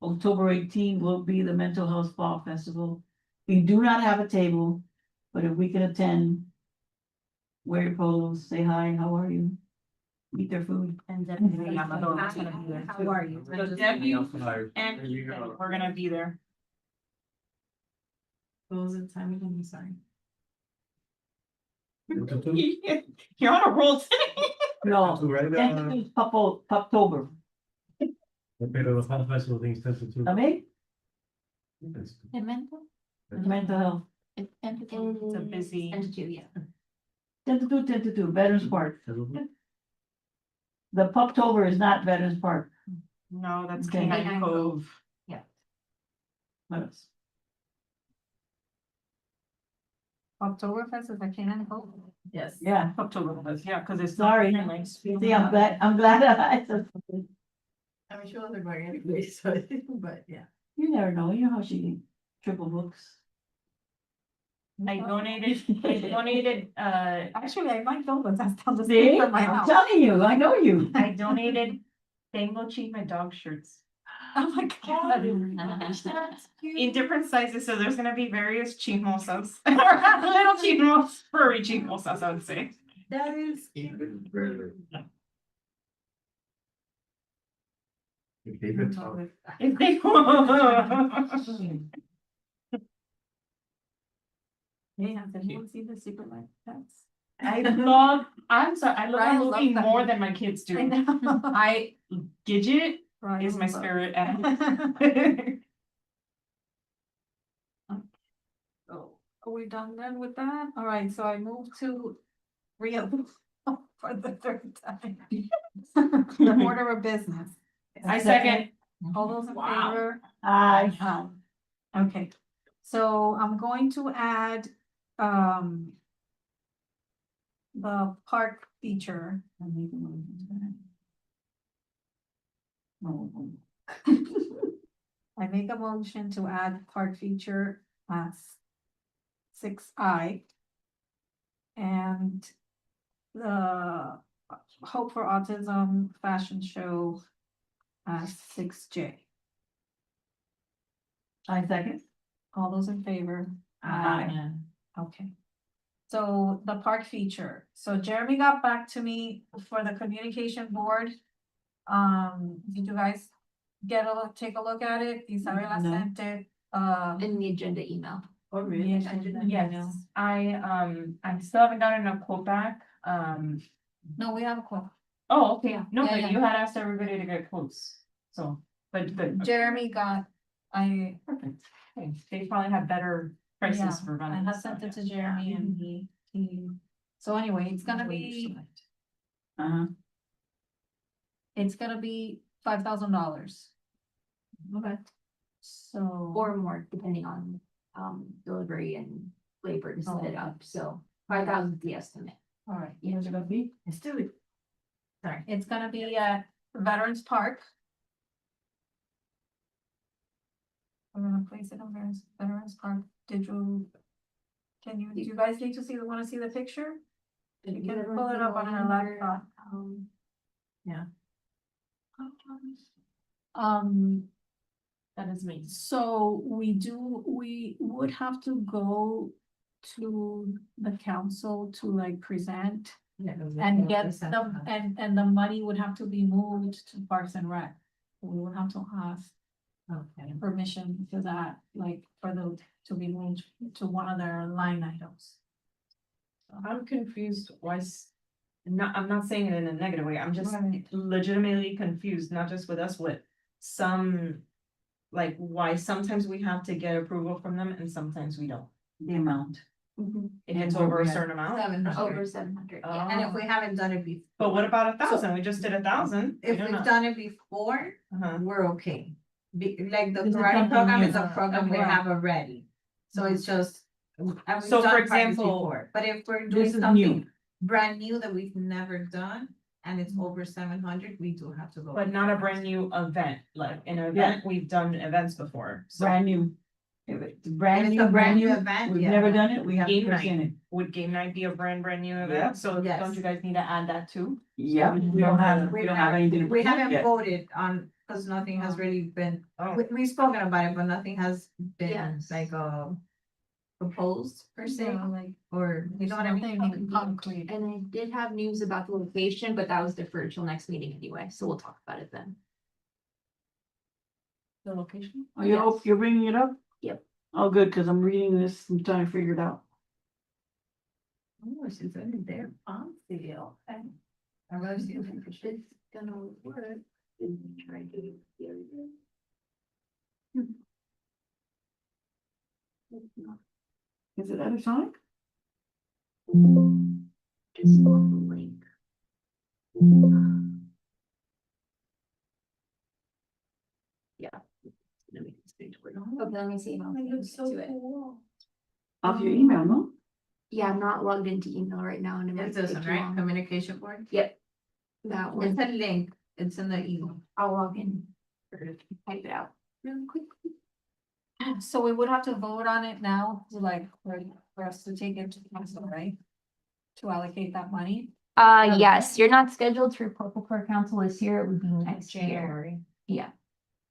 October 18th will be the Mental Health Fall Festival. We do not have a table, but if we can attend. Wear your polos, say hi, how are you? Eat their food. And definitely, yeah, my daughter's gonna be there. How are you? So Debbie and There you go. we're gonna be there. What was the time again? I'm sorry. You're on a roll today. No, Right, tentative Poptober. pero the Fall Festival things tends to. Okay? El mental. Mental health. It's It's a busy. Tentative, yeah. Tentative, Veterans Park. The Poptober is not Veterans Park. No, that's Okay. Canine Cove. What else? Oktoberfest is a Canaan Hope. Yes. Yeah. Oktoberfest, yeah, because it's. Sorry. See, I'm glad I said something. I'm sure they're going anyway, so, but yeah. You never know, you know how she triple books. I donated, Actually, I might go, but that's down the See, street from my I'm house. telling you, I know you. I donated Tango Achievement dog shirts Oh my God. in different sizes, so there's gonna be various chismosas. Little chismos, furry chismosas, I would say. That is. David talk. If they. Yeah, did anyone see the Secret Life pets? I'm sorry, I love Ryan that movie loves that more movie. than my kids do. I know. Gidget Ryan is my loves- spirit animal. Oh, are we done then with that? All right, so I move to reopen for the third time. The order of business. I second. All those in Wow. favor? Aye. Okay, so I'm going to add, the park feature. I make a motion to add park feature as 6I. And the Hope for Autism fashion show as 6J. I second. All those in favor? Aye. Okay. So the park feature, so Jeremy got back to me for the communication board. Did you guys take a look at it? Isabella No. sent it, In the agenda email. Oh, really? Yes, I still haven't gotten a quote back, No, we have a quote. oh, okay, no, Yeah, but yeah. you had asked everybody to get quotes, so, but good. Jeremy got, Perfect, okay, they probably have better yeah, prices for I running. have sent it to Jeremy and he, so anyway, it's gonna be $5,000. Okay. So. Or more, depending on, delivery and labor to set it up, so 5,000 is the estimate. All right. Where's it gonna be? Let's do it. Sorry, it's gonna be at Veterans Park. We're gonna place it on Veterans Park. Do you guys need to wanna see the picture? You can pull it up on her laptop. That is me. So we would have to go to the council to like present and get them, and the money would have to be moved to Parks and Rec. We would have to ask permission for that, like for to be moved to one of their line items. I'm confused, I'm not saying it in a negative way, I'm just Right. legitimately confused, not just with us, with some. Like why sometimes we have to get approval from them and sometimes we don't. The amount. If it's And over a we're- certain amount. Over 700, yeah. And if we haven't done it before, But what about 1,000? We just did 1,000. if we've done it before, Uh-huh. we're okay. Like the This is karate something program new. is a program we Right. have already. So it's just. and we've So, done for practice example, before, but if we're This doing is something new. brand new that we've never done and it's over 700, we do have to go. But not a brand new event, like an event, we've done events before, so. Brand new. If it's If brand it's new, a brand new event, we've yeah. never done it, we have to Game present night. it. Would game night be a brand new Yeah. event? So Yes. don't you guys need to add that too? Yeah, we don't have anything to We present haven't yet. voted on, because nothing has really been, Oh. we've spoken about it, but nothing has been Yes. like, proposed per se, Yeah, like, or, you know what I mean? nothing concrete. And I did have news about the location, but that was deferred till next meeting anyway, so we'll talk about it then. The location? Oh, you hope you're bringing it up? Yep. Oh, good, cause I'm reading this and trying to figure it out. Oh, she's in there, deal. I really see it. It's gonna work. Try to. Is it electronic? Just on the link. Yeah. Let me see. Okay, let me see. if I'll get to it. Off your email, no? Yeah, I'm not logged into email right now and it might It's this take one, too right? long. Communication board? Yep. That one. It's a link, it's in the email. I'll log in. Or type it out really quickly. So we would have to vote on it now, to like, for us to take it to council, right? To allocate that money. Yes, you're not scheduled to report before council this year, it would be next year. January. Yeah.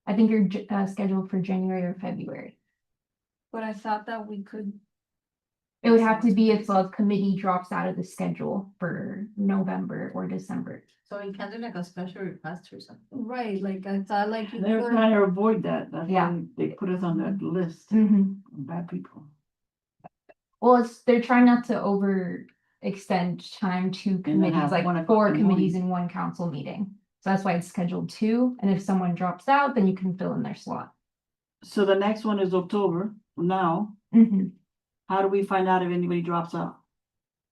I think you're scheduled for January or February. But I thought that we could, It would have to be if a committee drops out of the schedule for November or December. So we can do like a special request or something. right, like I thought like. you They're could- trying to avoid that. That's Yeah. why they put us on that list Mhm. of bad people. Well, they're trying not to extend time to then committees, have like 1 o'clock 4 in the committees morning. in one council meeting. So that's why it's scheduled 2, and if someone drops out, then you can fill in their slot. So the next one is October now. Mhm. How do we find out if anybody drops out?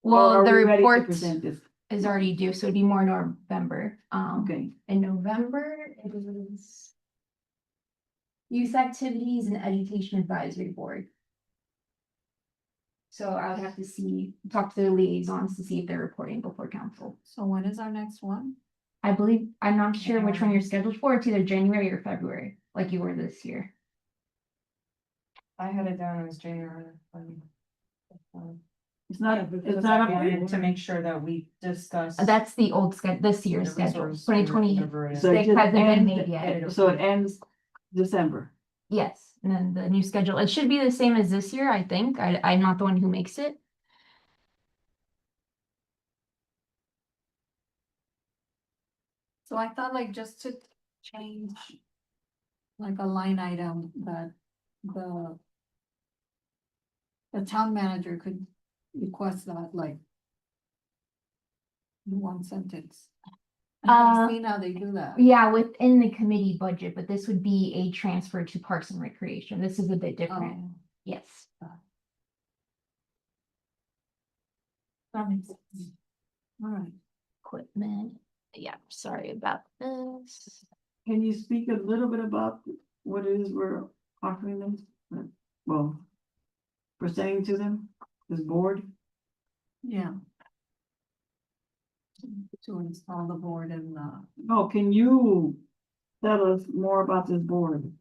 Or Well, are the we ready to report present this? is already due, so it'd be more November. Okay, In November, it was Youth Activities and Education Advisory Board. So I would have to talk to the liaisons to see if they're reporting before council. So when is our next one? I believe, I'm not sure which one you're scheduled for. It's either January or February, like you were this year. I had it down as January. it's not, Because it's I not wanted a. to make sure that we discuss. That's the old this year's the schedule, resource, 2020. whatever it is. So it just hasn't been ends- made yet. So it ends December. Yes, and then the new schedule, it should be the same as this year, I think. I'm not the one who makes it. So I thought like just to change. Like a line item that the. The town manager could request that like. In one sentence. I've seen how they do that. Yeah, within the committee budget, but this would be a transfer to Parks and Recreation. This is a bit different. Oh, Yes. that makes sense. All right. Equipment. Yeah, sorry about this. Can you speak a little bit about what it is we're offering them? Well, presenting to them, this board? Yeah. To install the board and Oh, can you tell us more about this board?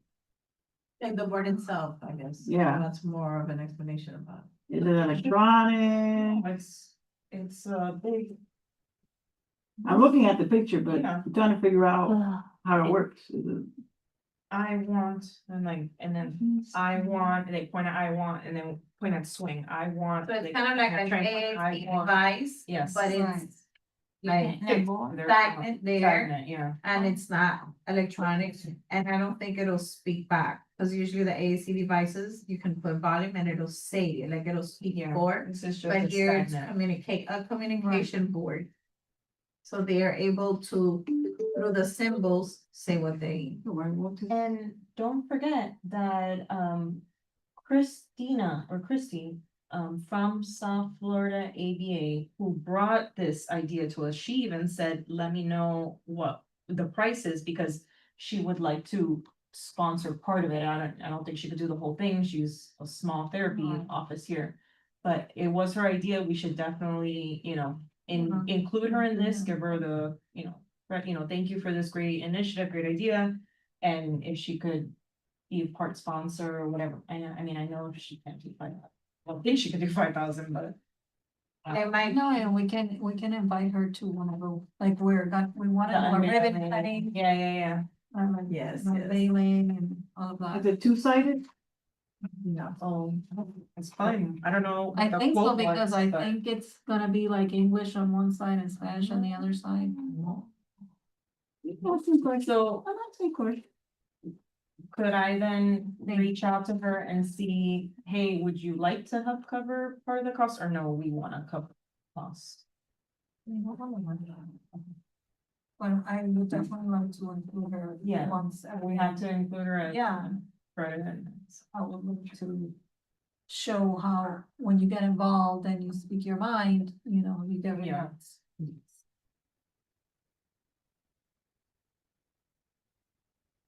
Like the board itself, I guess. Yeah. That's more of an explanation about. Is it electronic? It's a big, I'm looking at the picture, but Yeah. I'm trying to figure out Ugh. how it works. Is it? I want, and then I want, and they point at I want, and then point at swing, I want. So it's they kind of like point at an strength, I AAC want. device. Yes. But it's like They're stagnant there. stagnant, yeah. And it's not electronic, and I don't think it'll speak back, because usually the AAC devices, you can put volume and it'll say it, like it'll speak Yeah. for. This is just But a here it's stagnant. a communication board. So they are able to, through the symbols, say what they. And don't forget that Christina or Christy from South Florida ABA, who brought this idea to us, she even said, let me know what the price is, because she would like to sponsor part of it. I don't think she could do the whole thing. She's a small therapy Right. office here. But it was her idea. We should definitely, Mhm. include her in this, give her the, thank you for this great initiative, great idea. And if she could, be a part sponsor or whatever. I mean, I know she can't do 5,000. I don't think she could do 5,000, but. There might, No, and we can invite her to whenever, like, we want to do a ribbon cutting. Yeah. Yes, yes. Unveiling and all of Is that. it two-sided? No, it's fine. I don't know. I what the think so quote was, because I but- think it's gonna be like English on one side and Spanish on the other side. So could I then reach out to her and see, hey, would you like to help cover part of the cost or no, we wanna cover cost? But I would definitely like to include her. Yeah. Once. We have to include her as. Yeah. President. I would love to show how, when you get involved and you speak your mind, you know, you get Yeah. results.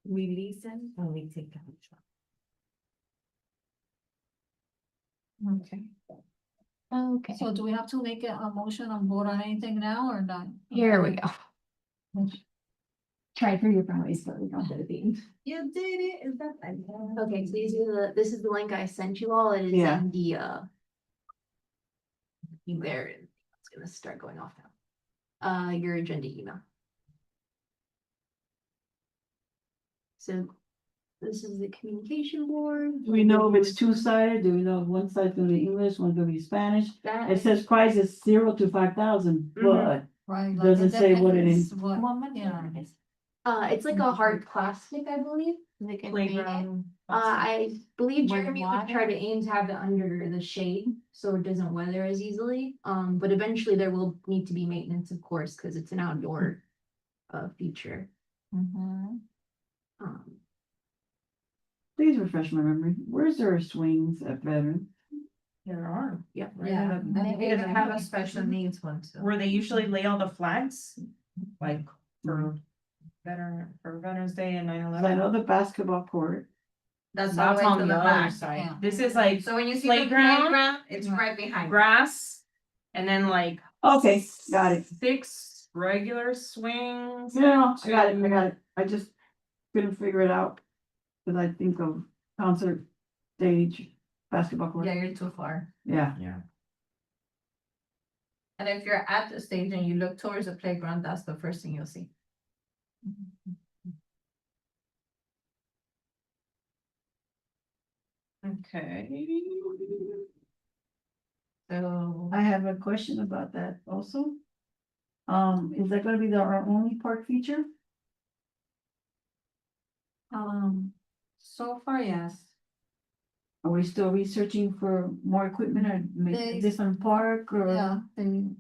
We listen and we take action. Okay. Okay, So do we have to make a motion and vote on anything now or not? here we go. Try through your families, but we don't do the theme. you did it, is that? Okay, so this is the link I sent you all. It is Yeah. in the there, it's gonna start going off now. Your agenda email. So this is the communication board. Do we know if it's two-sided? Do we know if one side's gonna be English, one's gonna be Spanish? That It says price is 0 to 5,000, but Right. like, Doesn't say what it depends is. what- yeah. it's like a hard plastic, I believe. Like a Playground. I believe With Jeremy would try water? to aim to have it under the shade, so it doesn't weather as easily. But eventually there will need to be maintenance, of course, because it's an outdoor feature. Mhm. please refresh my memory. Where's there swings at Veterans? There are. Yep. Yeah, and Maybe we it's have a maybe- special needs one too. Where they usually lay all the flags, like for Veterans Day and 9/11. 'Cause I know the basketball court. That's all That's the way on to the the other back. side. yeah. This is like So when you see the Playground? playground, it's Yeah. right behind. grass and then like. Okay, got it. 6 regular swings. No, I got it. I just couldn't figure it out. Cause I think of concert stage, basketball court. Yeah, you're too far. Yeah. Yeah. And if you're at the stage and you look towards the playground, that's the first thing you'll see. Okay. So. I have a question about that also. Is that gonna be our only park feature? So far, yes. Are we still researching for more equipment or make a They- different park or? Yeah,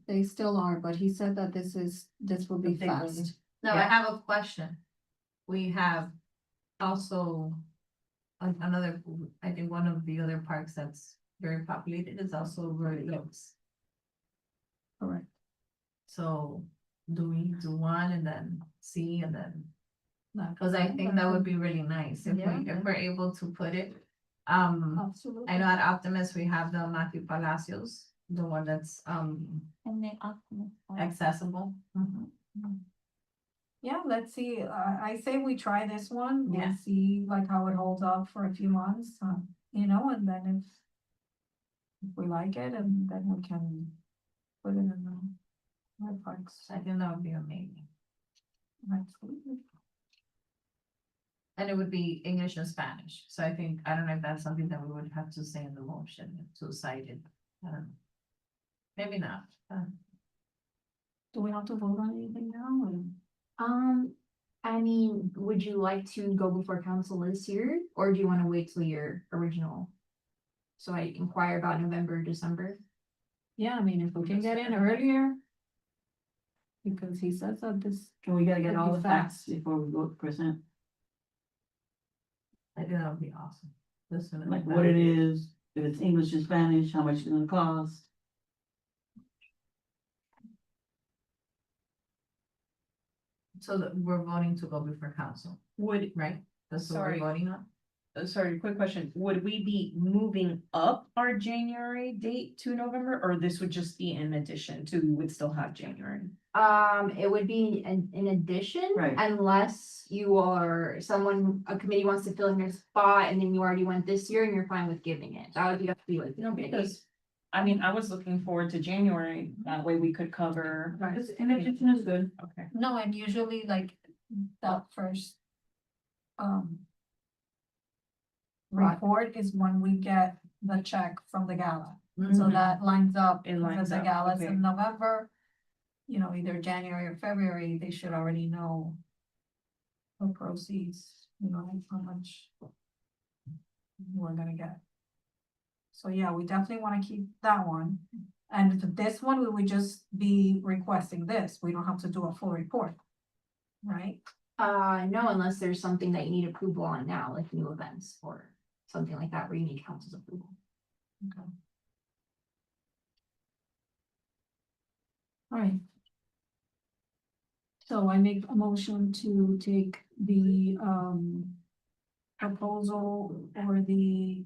they still are, but he said that this will be The big one. fast. No, I Yeah. have a question. We have also another, I think one of the other parks that's very populated is also Royal Oaks. Correct. So do we do one and then see and then, No, cause I think that would be really nice if Yeah. if we're able to put it. Absolutely. I know at Optimus, we have the Matthew Palacios, the one that's And then Optimus. accessible. Yeah, let's see. I say we try this one. Yeah. We'll see like how it holds up for a few months, you know, and then if we like it, and then we can put it in the other parks. I think that would be amazing. Absolutely. And it would be English and Spanish, so I think, I don't know if that's something that we would have to say in the motion, two-sided. I don't know. Maybe not. Do we have to vote on anything now? or- I mean, would you like to go before council this year, or do you wanna wait till your original? So I inquire about November, December. Yeah, I mean, if we can get in earlier. Because he says that this, And we gotta get Could all be the facts fast. before we go to present, I think that would be awesome. Listen, like what it is, if it's English and Spanish, how much it's gonna cost. So that we're voting to go before council, Would, right? That's what we're Sorry. voting on? sorry, quick question. Would we be moving up our January date to November, or this would just be in addition to, we would still have January? It would be an addition. Right. Unless a committee wants to fill in your spot and then you already went this year and you're fine with giving it. That would be up to you. as the No, committee. because, I mean, I was looking forward to January, that way we could cover. And addition is good. Okay. No, and usually like the first report is when we get the check from the gala. So that lines up, It with lines the up, galas okay. in November. You know, either January or February, they should already know the proceeds, you know, how much we're gonna get. So yeah, we definitely wanna keep that one. And for this one, we would just be requesting this. We don't have to do a full report. Right? No, unless there's something that you need approval on now, like new events or something like that where you need council's approval. Okay. All right. So I make a motion to take the proposal for the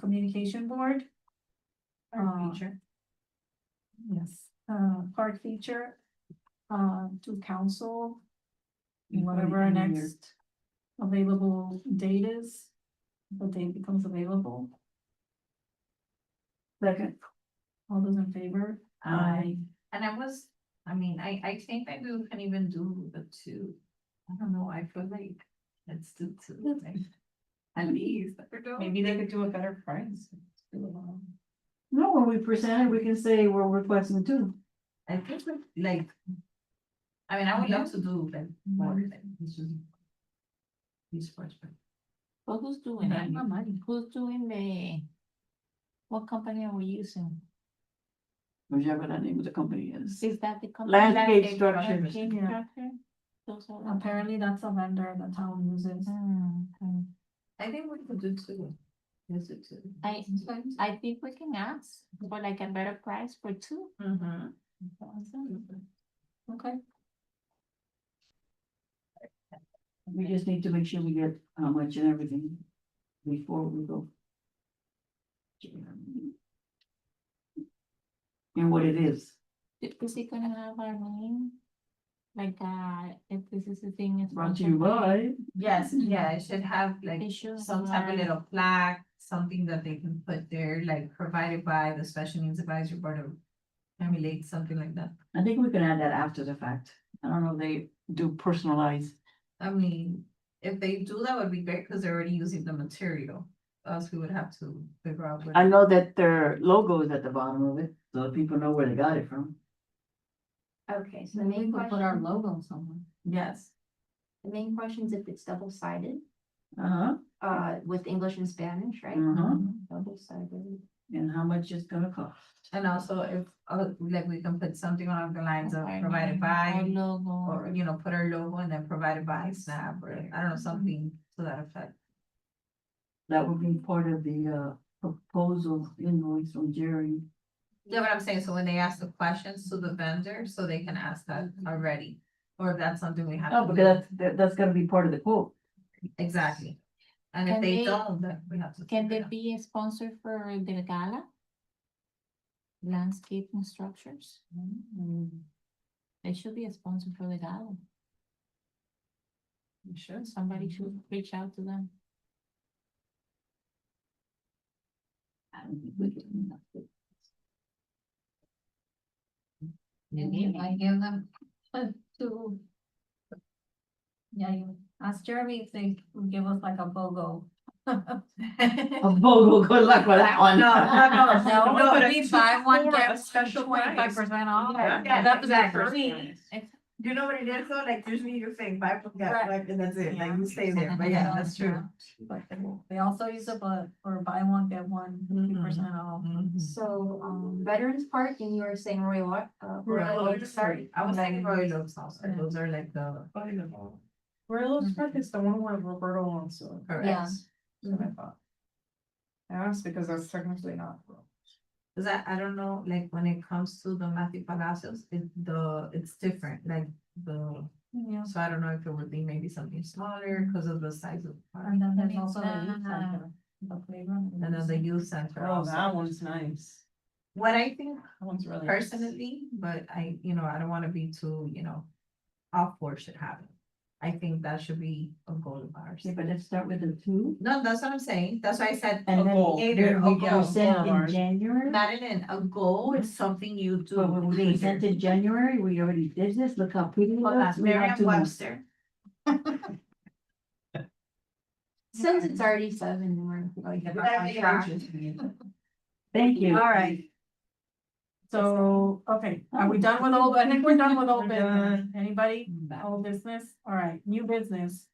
communication board. Feature. Yes, park feature to council. Whatever our next available date is, the date becomes available. Second. All those in favor? Aye. And I think maybe we can even do the two. I don't know, I feel like let's do two. Like, at least, I don't know. Maybe they could do a better price. No, when we present it, we can say we're requesting two. I think like. I would love to do like more than this is. These first, but Well, who's doing Yeah, it? my money. Who's doing what company are we using? Whichever the name of the company is. Is that the company? Landscape structure. Landscape Yeah. structure? Those are the- Apparently, that's a vendor the town uses. Okay. I think we could do two. Yes, do two. I think we can ask for like a better price for two. Mm-hmm. Okay. We just need to make sure we get how much and everything before we go. And what it is. Is it gonna have our name? Like, if this is the thing. it's Brought to sponsored you by. Yes, yeah, it should have like They should some type of have- little plaque, something that they can put there, like provided by the Special Needs Advisory Board of Miami Lakes, something like that. I think we can add that after the fact. I don't know, if they do personalized. I mean, if they do, that would be great, because they're already using the material, else we would have to figure out. where- I know that their logo is at the bottom of it, so people know where they got it from. Okay, so the Maybe we main could put our question, logo somewhere. Yes, the main question is if it's double-sided, Uh-huh, with English and Spanish, right? uh-huh. Double-sided. And how much it's gonna cost. and also if, like, we can put something along the lines of Our provided name, our by, logo. or, put our logo and then provided by Snap, or I don't know, something to that effect. That would be part of the proposal invoice from Jerry. Yeah, but I'm saying, so when they ask the questions to the vendor, so they can ask that already, or if that's something we have. Oh, to because do. that's gonna be part of the quote. Exactly. And if Can they they- don't, then we have to. Can figure it there out. be a sponsor for the gala? Landscaping structures? They should be a sponsor for the gala. You sure? Somebody should reach out to them. I don't think we can. I give them to. Yeah, you ask Jeremy if they would give us like a BOGO. A Vogel, good luck with that one. No, but we it's buy one, for a get special price. 25% off. Yeah, That's exactly. free. You know what it is though, like usually you're saying buy from that, Right. like, and that's it, like you stay there, but Yeah, yeah, that's true. But they also use it, but for buy one, get one, 50% off. So, Veterans Park, and you were saying Royal Oak, Sorry, I was thinking Royal Oaks also, those are like the. Royal Oaks Park is the one where Roberto wants to. Correct. Yeah. That's what I thought. I asked because that's technically not. Cause I don't know, like when it comes to the Matthew Palacios, it's different, like Yeah. so I don't know if it would be maybe something smaller because of the size of. the park. And then there's also the youth center, the playground. And then the youth center Oh, also. that one's nice. What I think That one's really. nice. personally, but I don't wanna be too, off board should happen. I think that should be a goal of ours. Okay, but let's start with the two. No, that's what I'm saying. That's why I said a And then goal. later A we goal. present in January. Madeline, a goal is something you do But when we later. present in January, we already did this, look how pretty it Oh, that's looks. We have to move. Merriam-Webster. Since it's already 7, we're like. Thank you. All right. So, okay, are we done with old, I think we're done with old We're business. done. Anybody, old business? All right, new business.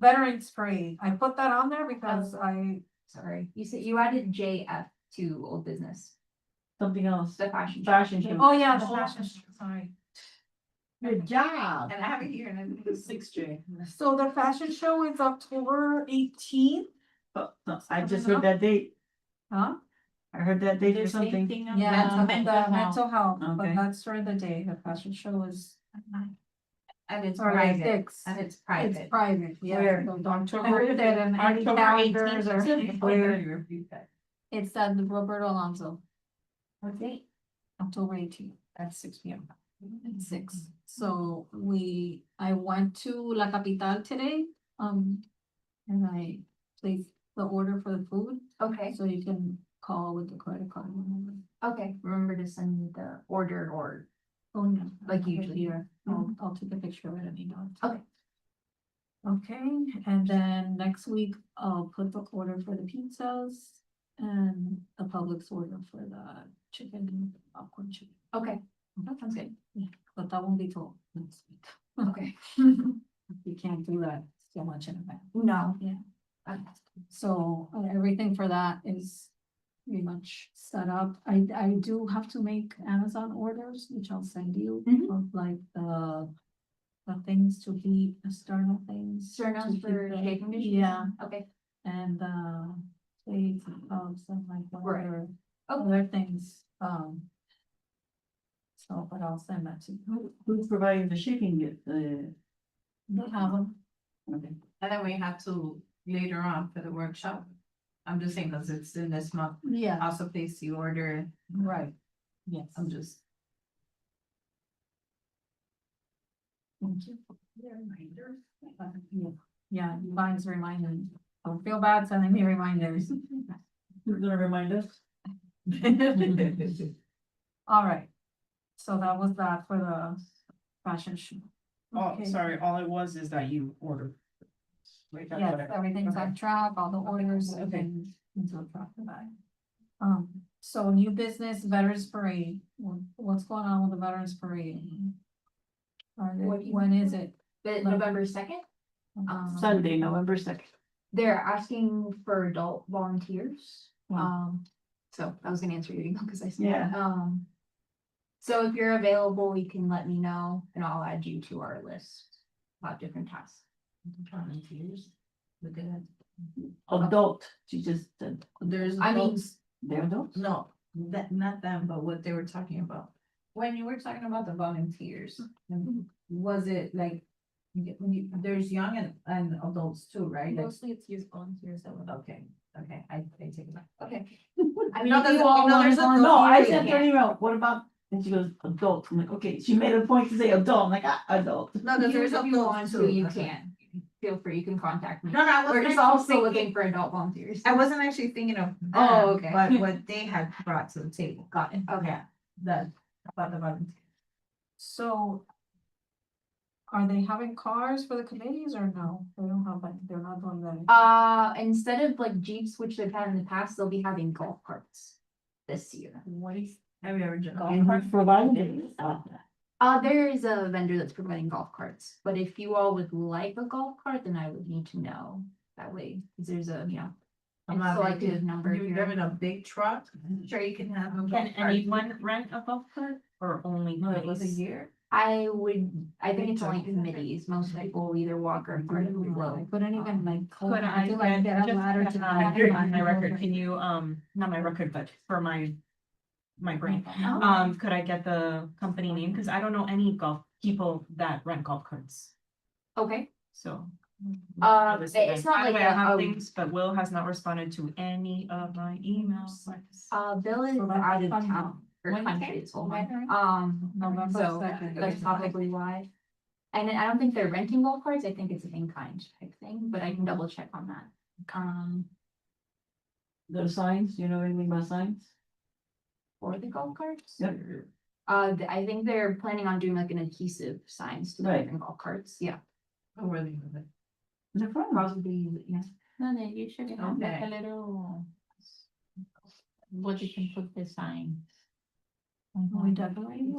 Veterans Parade, I put that on there because Sorry, you said you added JF to old business, Something else. the fashion show. Fashion show. oh yeah, the fashion show, sorry. Good job. And I have it here and I think it's 6J. So the fashion show is October 18th, I just heard that date. huh? I heard that date or something. Yeah, the mental health, but Okay. that's for the day, the fashion show is. And it's Or private. 6. And it's It's private. private, yeah. Where? So don't forget that in any October calendars 18th. or. Where? It's at the Roberto Alonso, What date? October 18th at 6 p.m. At 6. So I went to La Capital today, and I placed the order for the food, Okay, so you can call with the credit card. Number. okay, remember to send me the order or, Oh, yeah. Like usually. Here, I'll take a picture of it and email it. Okay. Okay, and then next week I'll put the order for the pizzas and the public's order for the chicken, popcorn chicken. okay, that sounds good. Yeah, but that won't be till next week. Okay. You can't do that so much in advance. No. Yeah. So everything for that is pretty much set up. I do have to make Amazon orders, which I'll send you, Mhm. of like the things to heat, external things. Sternos to keep for the- shade conditions? Yeah, Okay, and plates and cups and like Right. other, Okay. other things, so, but I'll send that to you. Who's providing the shipping? They have them. Okay. And then we have to later on for the workshop. I'm just saying, cause it's in this month, Yeah, also place the order. right. Yes. I'm just. Thank you for the reminder. Yeah, mine's reminding. Don't feel bad sending me reminders. Who's gonna remind us? All right. So that was that for the fashion show. Oh, Okay. sorry, all it was is that you ordered. Wait, that's Yes, what I- everything's on track, all the orders have been into a track of that. So new business Veterans Parade, what's going on with the Veterans Parade? When is it? but November 2nd, Sunday, November 2nd. they're asking for adult volunteers. Hmm. So I was gonna answer your email because I said, Yeah. so if you're available, you can let me know and I'll add you to our list about different tasks. Adult, she just said, There's. I mean- adults- they're adults. No, that, not them, but what they were talking about. When you were talking about the volunteers, was it like, there's young and adults too, right? Like- Mostly it's youth volunteers that would. Okay, I take it back. Okay. I mean, No, if there's- you all no, want there's to a- volunteer, No, I you sent her an can. email, what about, and she goes, adult, I'm like, okay, she made a point to say adult, I'm like, adult. No, cause there's If you want adults to, too. you that's right. can. Feel free, you can contact me. No, I We're wasn't just actually also thinking- looking for adult volunteers. I wasn't actually thinking of them, Oh, okay. but what they had brought to the table. Got it. Okay. That, about the volunteers. So. Are they having cars for the committees or no? They don't have, like, they're not doing that. Instead of like Jeeps, which they've had in the past, they'll be having golf carts this year. What is? Have you ever done? And who's providing it? There is a vendor that's providing golf carts, but if you all would like a golf cart, then I would need to know. That way, 'cause there's a, I'm not selective making- number You're here. driving a big truck, sure you can have. a Can golf cart. anyone rent a golf cart or only? No, it was a committees? year. I think it's only Okay. committees, most people will either walk or cart it I will. couldn't even like. Could I do, like, get a just, ladder to. on my record, can you, not my record, but for my brain, could I get the company name? Cause I don't know any golf people that rent golf carts, Okay, so. it's not By the like way, I have a, things, but Will has not responded to any of my emails. Bill is So that's out of fun. town. Or When is country, it? it's all When? mine. November So 2nd. that's probably why. And I don't think they're renting golf carts, I think it's an in-kind type thing, but I can double check on that. The signs, you know anything about signs? For the golf carts? Yep. I think they're planning on doing like an adhesive signs to the Right. different golf carts, yeah. Oh, where they move it? The front. Probably, yeah. No, they usually have like a Okay. little. What you can put the signs. We definitely.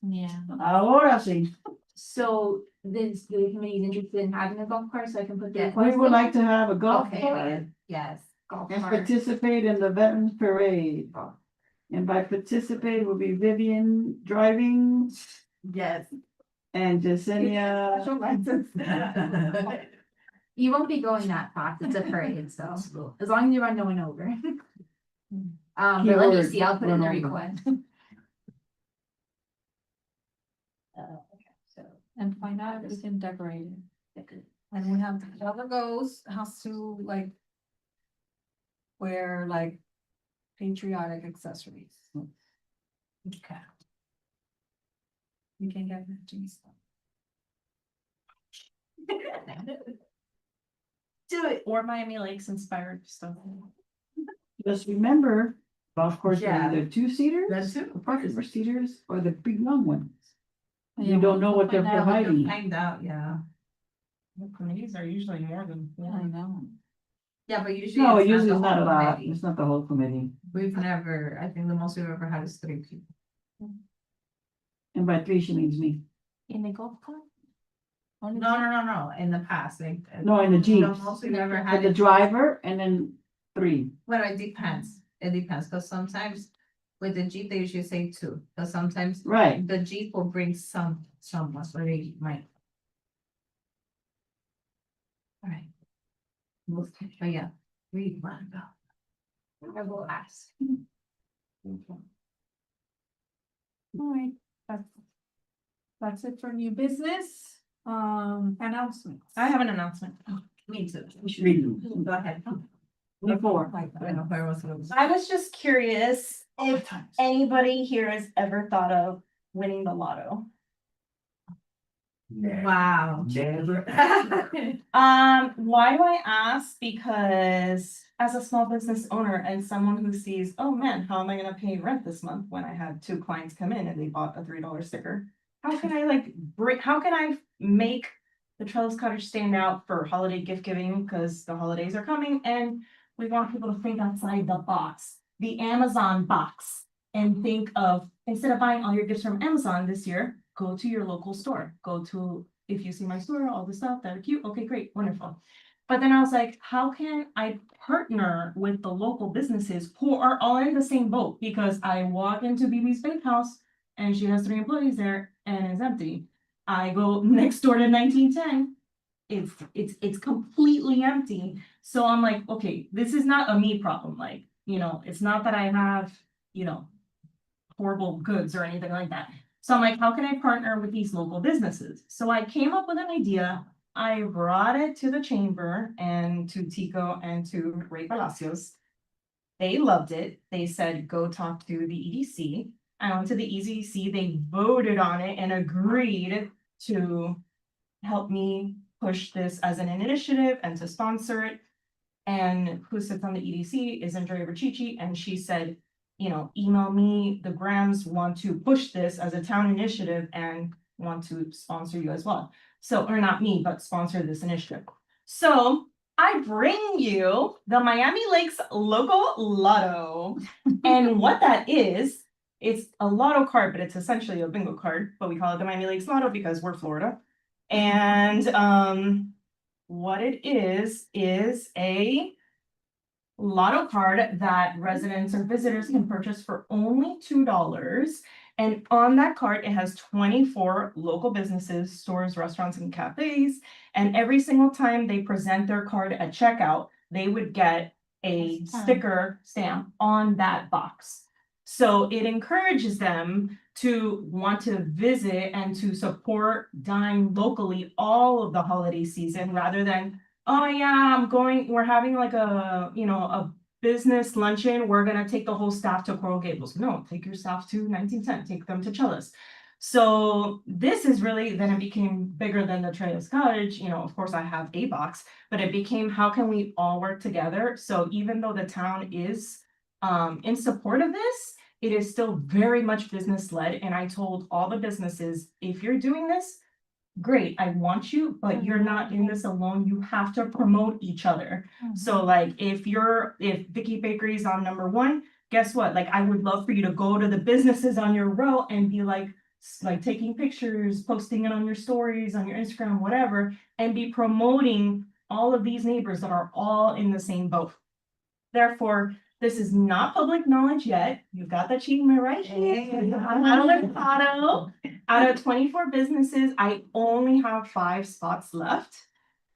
Yeah. Ahora sí. So this, the committee is interested in having a golf cart, so I can put the Yeah, request We would in? like to have a golf Okay, cart yes, golf and cart. participate in the Veterans Parade. And by participate will be Vivian driving Yes. and Jasenia. You won't be going that fast, it's a parade, so as long as you run no one over. But let me Keyword, see, I'll put in the run over. request. And find out if we can decorate it. And we have, whoever goes has to like. Wear like patriotic accessories. Okay. You can get matching stuff. Do it. Or Miami Lakes inspired stuff. Just remember, golf course are Yeah. either two-seaters, That's it. four-seaters, or the big long ones. Yeah, You don't we'll know what they're find out. providing. Find out, yeah. The committees are usually more than I one. know. Yeah, but usually. No, it's usually the it's not a whole lot. committee. It's not the whole committee. We've never, I think the most we've ever had is 3 people. And by three, she means me. In the golf cart? No, no, in the past, like. No, in the The Jeeps. most we've ever With had the is. driver and then three. Well, it depends, cause sometimes with the Jeep, they usually say 2, but sometimes Right. the Jeep will bring someone, so they might. Alright. But yeah, read one go. I will ask. Alright, that's it for new business, announcements. I have an announcement. Me too. Read them. Go ahead. Before. Like I know where was it. I was just curious if anybody here has ever thought of winning the lotto. Wow. Never. Why do I ask? Because as a small business owner and someone who sees, oh man, how am I gonna pay rent this month when I had 2 clients come in and they bought a $3 sticker? How can I how can I make the Trellis Cottage stand out for holiday gift giving? Because the holidays are coming and we want people to think outside the box, the Amazon box. And think of, instead of buying all your gifts from Amazon this year, go to your local store. Go to, if you see my store, all the stuff that are cute, okay, great, wonderful. But then I was like, how can I partner with the local businesses who are all in the same boat? Because I walk into BB's Bakehouse and she has 3 employees there and it's empty. I go next door to 1910. It's completely empty. So I'm like, okay, this is not a me problem. Like, it's not that I have, horrible goods or anything like that. So I'm like, how can I partner with these local businesses? So I came up with an idea. I brought it to the chamber and to Tico and to Ray Palacios. They loved it. They said, go talk to the EDC. I went to the EDC. They voted on it and agreed to help me push this as an initiative and to sponsor it. And who sits on the EDC is Andrea Riccici, and she said, email me, the Grams want to push this as a town initiative and want to sponsor you as well. So, or not me, but sponsor this initiative. So I bring you the Miami Lakes Local Lotto. And what that is, it's a lotto card, but it's essentially a bingo card, but we call it the Miami Lakes Lotto because we're Florida. And what it is a lotto card that residents or visitors can purchase for only $2. And on that card, it has 24 local businesses, stores, restaurants, and cafes. And every single time they present their card at checkout, they would get a sticker stamp on that box. So it encourages them to want to visit and to support, dine locally all of the holiday season rather than, oh yeah, we're having like a business luncheon. We're gonna take the whole staff to Coral Gables. No, take your staff to 1910, take them to Chillis. So this is really, then it became bigger than the Trails Cottage, you know, of course I have a box, but it became, how can we all work together? So even though the town is in support of this, it is still very much business led. And I told all the businesses, if you're doing this, great, I want you, but you're not in this alone. You have to promote each other. So like if Vicky Bakery is on number one, guess what? Like I would love for you to go to the businesses on your row and be like taking pictures, posting it on your stories, on your Instagram, whatever, and be promoting all of these neighbors that are all in the same boat. Therefore, this is not public knowledge yet. You've got the achievement right here. Out of 24 businesses, I only have 5 spots left.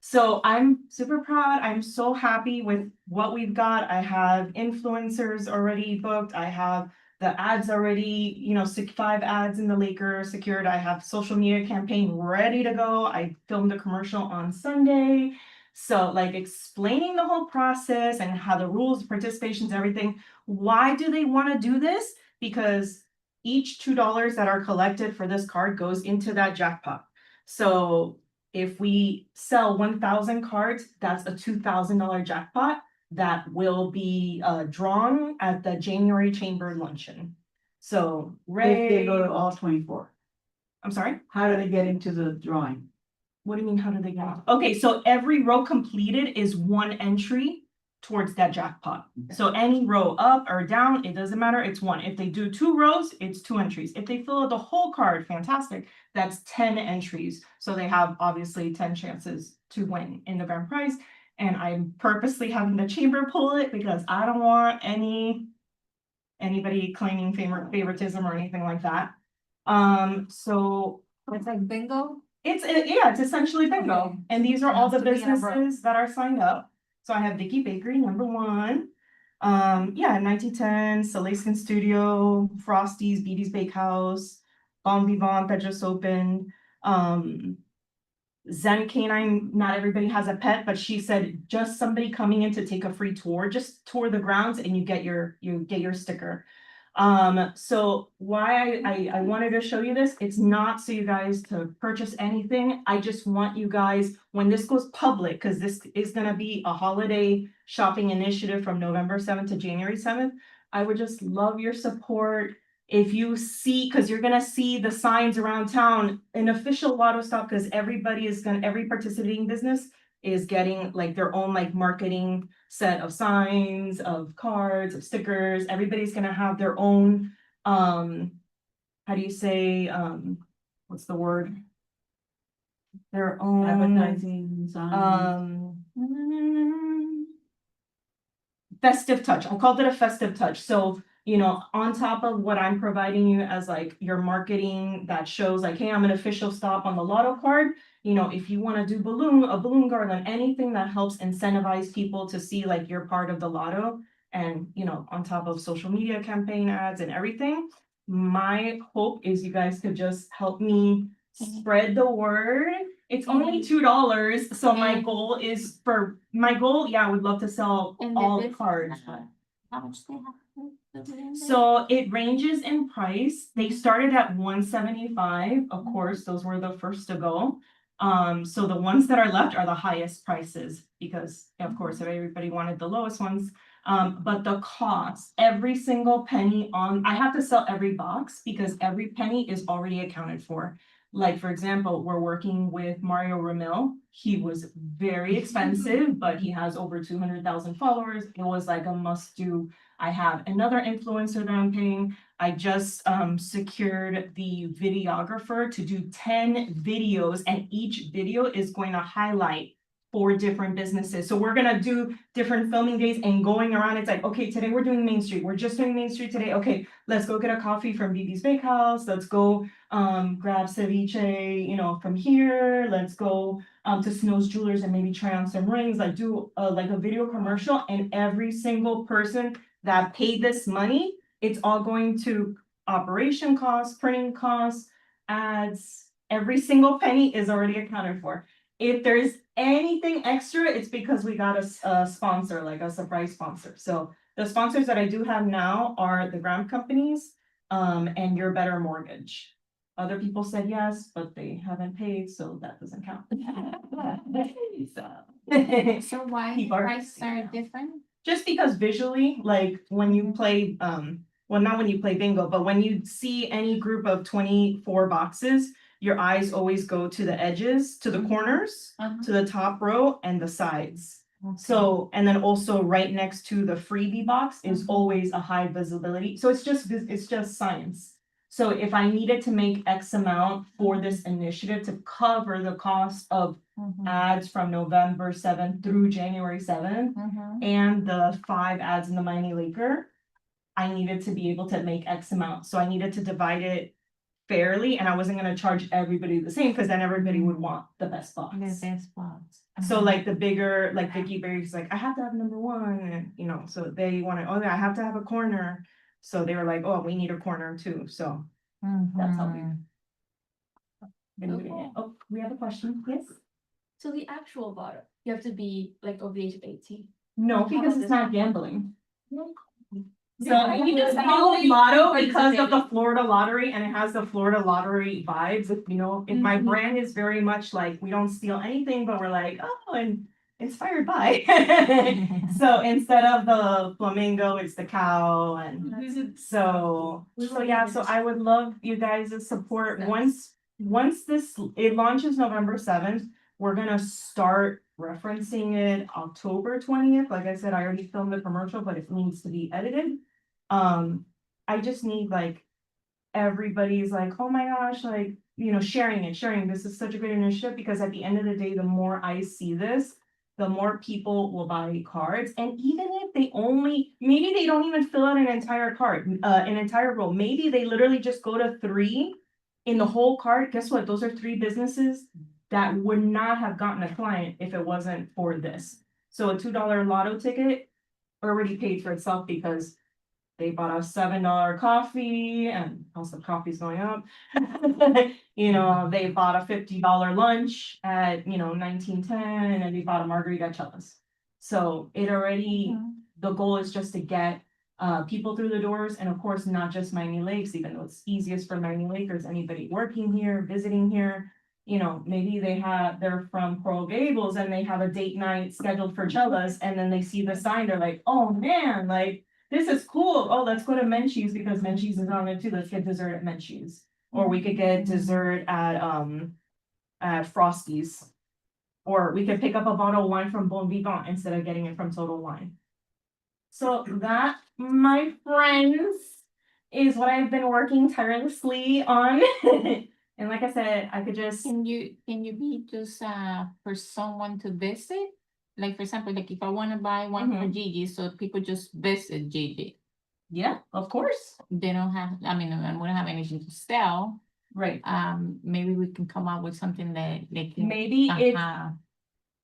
So I'm super proud. I'm so happy with what we've got. I have influencers already booked. I have the ads already, you know, 5 ads in the Laker secured. I have social media campaign ready to go. I filmed a commercial on Sunday. So like explaining the whole process and how the rules, participations, everything. Why do they want to do this? Because each $2 that are collected for this card goes into that jackpot. So if we sell 1,000 cards, that's a $2,000 jackpot that will be drawn at the January Chamber Luncheon. So If they go Ray, to all 24, I'm sorry? how do they get into the drawing? What do you mean, how do they get? Okay, so every row completed is 1 entry towards that jackpot. So any row up or down, it doesn't matter, it's 1. If they do 2 rows, it's 2 entries. If they fill out the whole card, fantastic, that's 10 entries. So they have obviously 10 chances to win in the grand prize. And I'm purposely having the chamber pull it because I don't want anybody claiming favoritism or anything like that. So It's like bingo. it's essentially bingo. Okay. And these are all the Sounds to be in a row. businesses that are signed up. So I have Vicky Bakery, number 1. 1910, Salayskin Studio, Frosty's, Beatty's Bakehouse, Bon Vivant that just opened. Zen Canine, not everybody has a pet, but she said just somebody coming in to take a free tour, just tour the grounds and you get your sticker. So why I wanted to show you this, it's not so you guys to purchase anything. I just want you guys, when this goes public, because this is gonna be a holiday shopping initiative from November 7th to January 7th. I would just love your support. If you see, because you're gonna see the signs around town, an official lotto stop, because every participating business is getting like their own like marketing set of signs, of cards, of stickers. Everybody's gonna have their own, how do you say, what's the word? Their own Advertising, signs. Festive touch. I called it a festive touch. So, you know, on top of what I'm providing you as like your marketing that shows like, hey, I'm an official stop on the lotto card. You know, if you want to do a balloon garland, anything that helps incentivize people to see like you're part of the lotto, and you know, on top of social media campaign ads and everything, my hope is you guys could just help me spread the word. It's only $2, so my goal, yeah, I would love to sell And the all business, cards. how much they have? So it ranges in price. They started at 175. Of course, those were the first to go. So the ones that are left are the highest prices because of course everybody wanted the lowest ones. But the cost, every single penny I have to sell every box because every penny is already accounted for. Like, for example, we're working with Mario Ramil. He was very expensive, but he has over 200,000 followers. It was like a must do. I have another influencer that I'm paying. I just secured the videographer to do 10 videos, and each video is going to highlight 4 different businesses. So we're gonna do different filming days and going around. It's like, okay, today we're doing Main Street. We're just doing Main Street today. Okay, let's go get a coffee from BB's Bakehouse. Let's go grab ceviche, you know, from here. Let's go to Snow's Jewelers and maybe try on some rings. Like do like a video commercial, and every single person that paid this money, it's all going to operation costs, printing costs, ads. Every single penny is already accounted for. If there's anything extra, it's because we got a sponsor, like a surprise sponsor. So the sponsors that I do have now are the Graham companies and Your Better Mortgage. other people said yes, but they haven't paid, so that doesn't count. So why the People are- prices are different? Just because visually, like when you play, well, not when you play bingo, but when you see any group of 24 boxes, your eyes always go to the edges, to the corners, to the top row and the sides. So, and then also right next to the freebie box is always a high visibility. So it's just science. So if I needed to make X amount for this initiative to cover the cost of ads from November 7th through January 7th and the 5 ads in the Miami Laker, I needed to be able to make X amount. So I needed to divide it fairly, and I wasn't gonna charge everybody the same because then everybody would want the best box. The best spots. So like the bigger, like Vicky Berry's like, I have to have number 1, and you know, so they wanted, oh, I have to have a corner. So they were like, oh, we need a corner too. So that's how we've been doing it. Oh, we have a question, yes? So the actual voter, you have to be like over the age of 18. No, because it's not gambling. So Yeah. you just follow Lotto because of the Florida lottery, and it has the Florida lottery vibes, if you know, if my brand is very much like, we don't steal anything, but we're like, oh, and inspired by. So instead of the flamingo, it's the cow, and so yeah, so I would love you guys' support. Once this, it launches November 7th, we're gonna start referencing it October 20th. Like I said, I already filmed the commercial, but it needs to be edited. I just need like, everybody's like, oh my gosh, like, you know, sharing. This is such a great initiative, because at the end of the day, the more I see this, the more people will buy cards. And even if they only, maybe they don't even fill out an entire card, an entire row, maybe they literally just go to 3 in the whole card. Guess what? Those are 3 businesses that would not have gotten a client if it wasn't for this. So a $2 lotto ticket already paid for itself, because they bought a $7 coffee, and cost of coffee is going up. You know, they bought a $50 lunch at, you know, 1910, and they bought a margaritachelas. So it already, the goal is just to get people through the doors, and of course, not just Miami Lakes, even though it's easiest for Miami Lakers, anybody working here, visiting here. You know, maybe they're from Coral Gables and they have a date night scheduled for Chelas, and then they see the sign, they're like, oh man, like, this is cool. Oh, let's go to Menchie's because Menchie's is on it too. Let's get dessert at Menchie's. Or we could get dessert at Frosty's. Or we could pick up a bottle of wine from Bon Vivant instead of getting it from Total Wine. So that, my friends, is what I've been working tirelessly on. And like I said, I could just. Can you be just for someone to visit? Like, for example, like if I wanna buy one for Gigi, so people just visit Gigi. Yeah, of course. They don't have, I mean, I wouldn't have anything to sell. Right. Maybe we can come up with something that they can. Maybe it's, Uh-huh.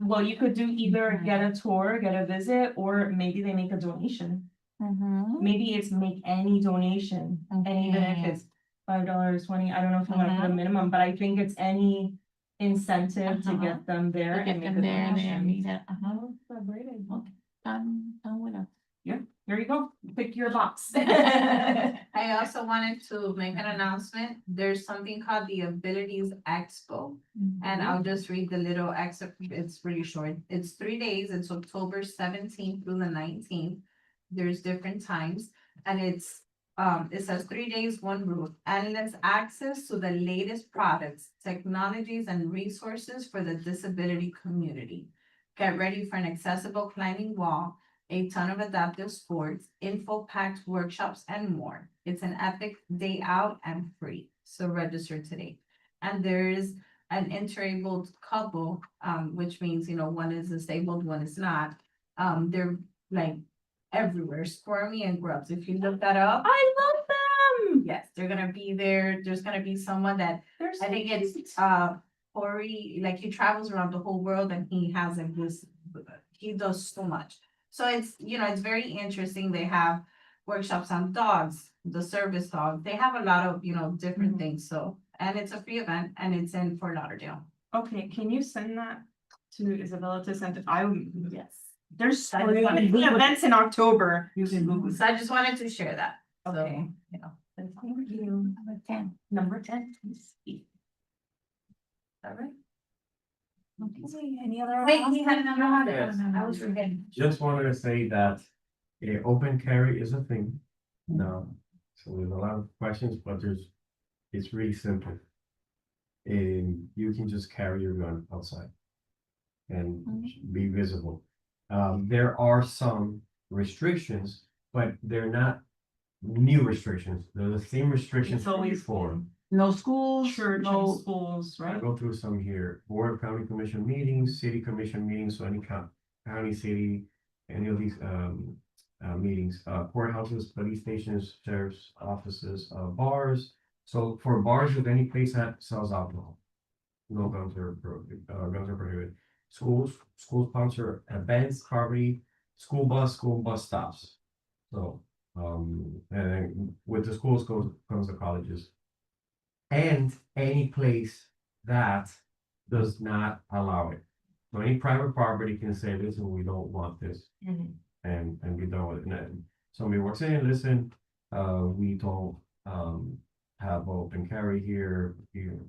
well, you could do either get a tour, get a visit, or maybe they make a donation. Maybe it's make any donation, and even if Okay. it's $5, 20, I don't know if you wanna put a minimum, but I think it's any incentive to get them there To and get make a them there and donation. meet it. Okay. Done with it. There you go, pick your box. I also wanted to make an announcement. There's something called the Abilities Expo. And I'll just read the little excerpt. It's really short. It's 3 days. It's October 17th through the 19th. There's different times, and it says 3 days, 1 booth, endless access to the latest products, technologies, and resources for the disability community. Get ready for an accessible climbing wall, a ton of adaptive sports, info-packed workshops, and more. It's an epic day out and free. So register today. And there's an interabled couple, which means, you know, one is disabled, one is not. They're like everywhere, Squirmy and Grubs. If you look that up, I love them. yes, they're gonna be there. There's gonna be someone that They're so I think it's cute. Corey, like he travels around the whole world and he has he does so much. So it's, you know, it's very interesting. They have workshops on dogs, the service dog. They have a lot of, you know, different things. So, and it's a free event, and it's in Fort Lauderdale. Okay, can you send that to Isabella to send? Yes. There's I just wanted to- events in October. You can Google. So I just wanted to share that. So, Okay. you know, Thank you. Number 10, please. All right. Okay, any other? Wait, he had another Yes. one. I was forgetting. Just wanted to say that open carry is a thing now. So there's a lot of questions, but it's really simple. And you can just carry your gun outside and be visible. There are some restrictions, but they're not new restrictions. They're the same restrictions It's always before. No schools, Church and no, schools, I right? go through some here, Board of County Commission meetings, City Commission meetings, so any county, city, any of these meetings, courthouses, police stations, sheriff's offices, bars. So for bars of any place that sells alcohol, no guns are prohibited. Schools, school sponsor events, property, school bus stops. So, and then with the schools comes the colleges. And any place that does not allow it. So any private property can say, listen, we don't want this Mhm. and be done with it. And then somebody walks in, listen, we don't have open carry here,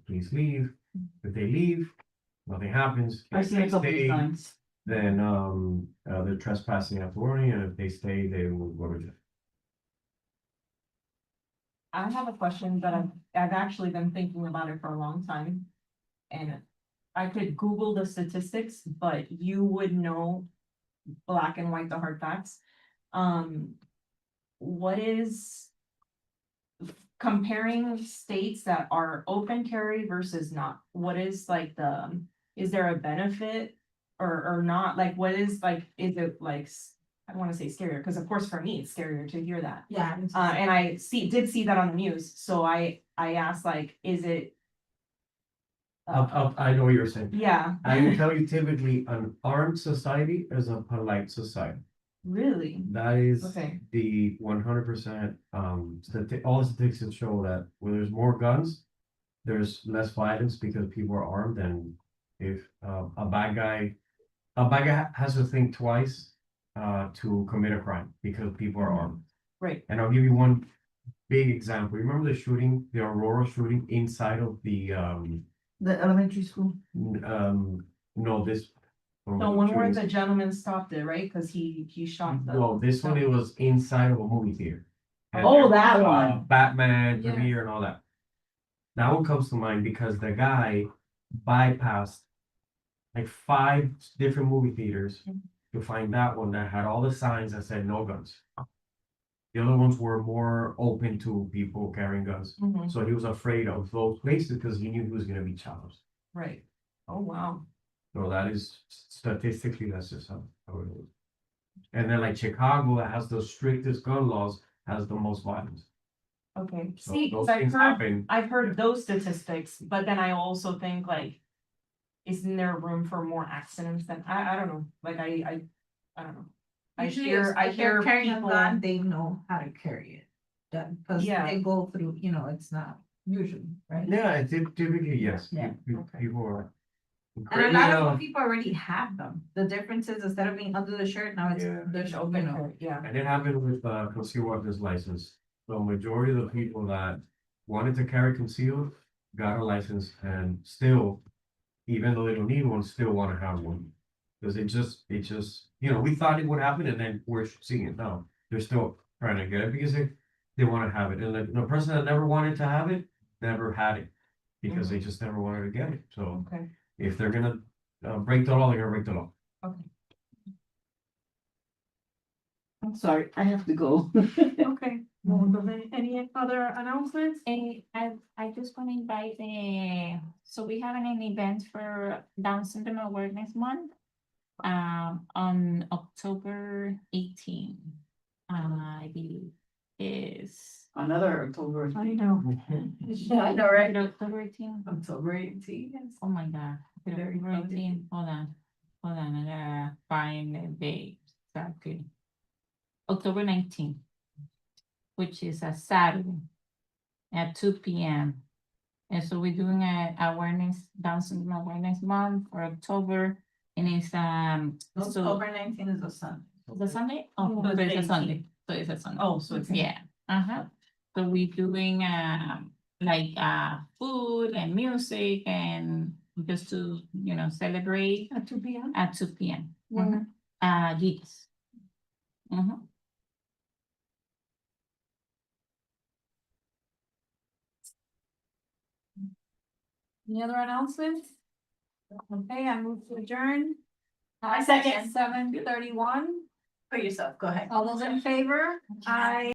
please leave. If they leave, nothing happens. I If see a they couple of stay, signs. then they're trespassing after warning, and if they stay, they will go to jail. I have a question that I've actually been thinking about it for a long time. And I could Google the statistics, but you would know black and white, the hard facts. What is comparing states that are open carry versus not? What is like is there a benefit or not? Like, what is like, is it like, I don't wanna say scarier, because of course for me, it's scarier to hear that. Yeah. And I did see that on the news, so I asked like, is it? I know what you're saying. Yeah, I will tell you typically, an armed society is a polite society. really? That is Okay. the 100%, all the statistics show that when there's more guns, there's less violence because people are armed, and if a bad guy has to think twice to commit a crime because people are armed. Right. And I'll give you one big example. Remember the shooting, the Aurora shooting inside of the The elementary school. no, this. The one where the gentleman stopped it, right? Cause he shot the. No, this one, it was inside of a movie theater. And Oh, there that was, one. Batman Yeah. premiere and all that. That one comes to mind because the guy bypassed like 5 different movie theaters to find that one that had all the signs that said no guns. The other ones were more open to people carrying guns. Mhm, So he was afraid of those places because he knew he was gonna be challenged. right. Oh, wow. So that is statistically, that's just how it is. And then like Chicago, that has the strictest gun laws, has the most violence. Okay, So see, those 'cause things happen. I've heard those statistics, but then I also think like. Isn't there room for more accidents than, I don't know, like I don't know. I Usually hear if they're carrying a people. gun, they know how to carry it. Cause Yeah. they go through, it's not usually, right? Yeah, typically, yes. Yeah. Okay. People are. And a lot of people already have them. The difference is instead of being under the shirt, now it's, Yeah. there's, Yeah, And it happened with concealed weapons license. The majority of the people that wanted to carry concealed got a license and still, even though they don't need one, still want to have one. Because it just, we thought it would happen and then we're seeing it now. They're still trying to get it because they want to have it. And the person that never wanted to have it, never had it. Because they just never wanted to get it. So okay, if they're gonna break the law, they're gonna break the law. okay, I'm sorry, I have to go. Okay, any other announcements? And I just want to invite so we have an event for Down Syndrome Awareness Month. On October 18. I believe is. Another October. I know. Yeah, I know, right? October 18. October 18th. Oh my God. Very October 18. Hold on. I gotta find the date exactly. October 19th, which is a Saturday at 2 p.m. And so we're doing a Down Syndrome Awareness Month for October, and it's so October 19th is a Sunday. the Sunday. Oh, No, so it's a it's Sunday. So it's a Sunday. oh, so it's. Yeah. Uh-huh. So we doing like food and music and just to, you know, celebrate At 2 p.m. at 2 p.m. Where? Yes. Mhm. Any other announcements? Okay, I move to adjourn. I second. 7:31. For yourself, go ahead. All those in favor? Aye.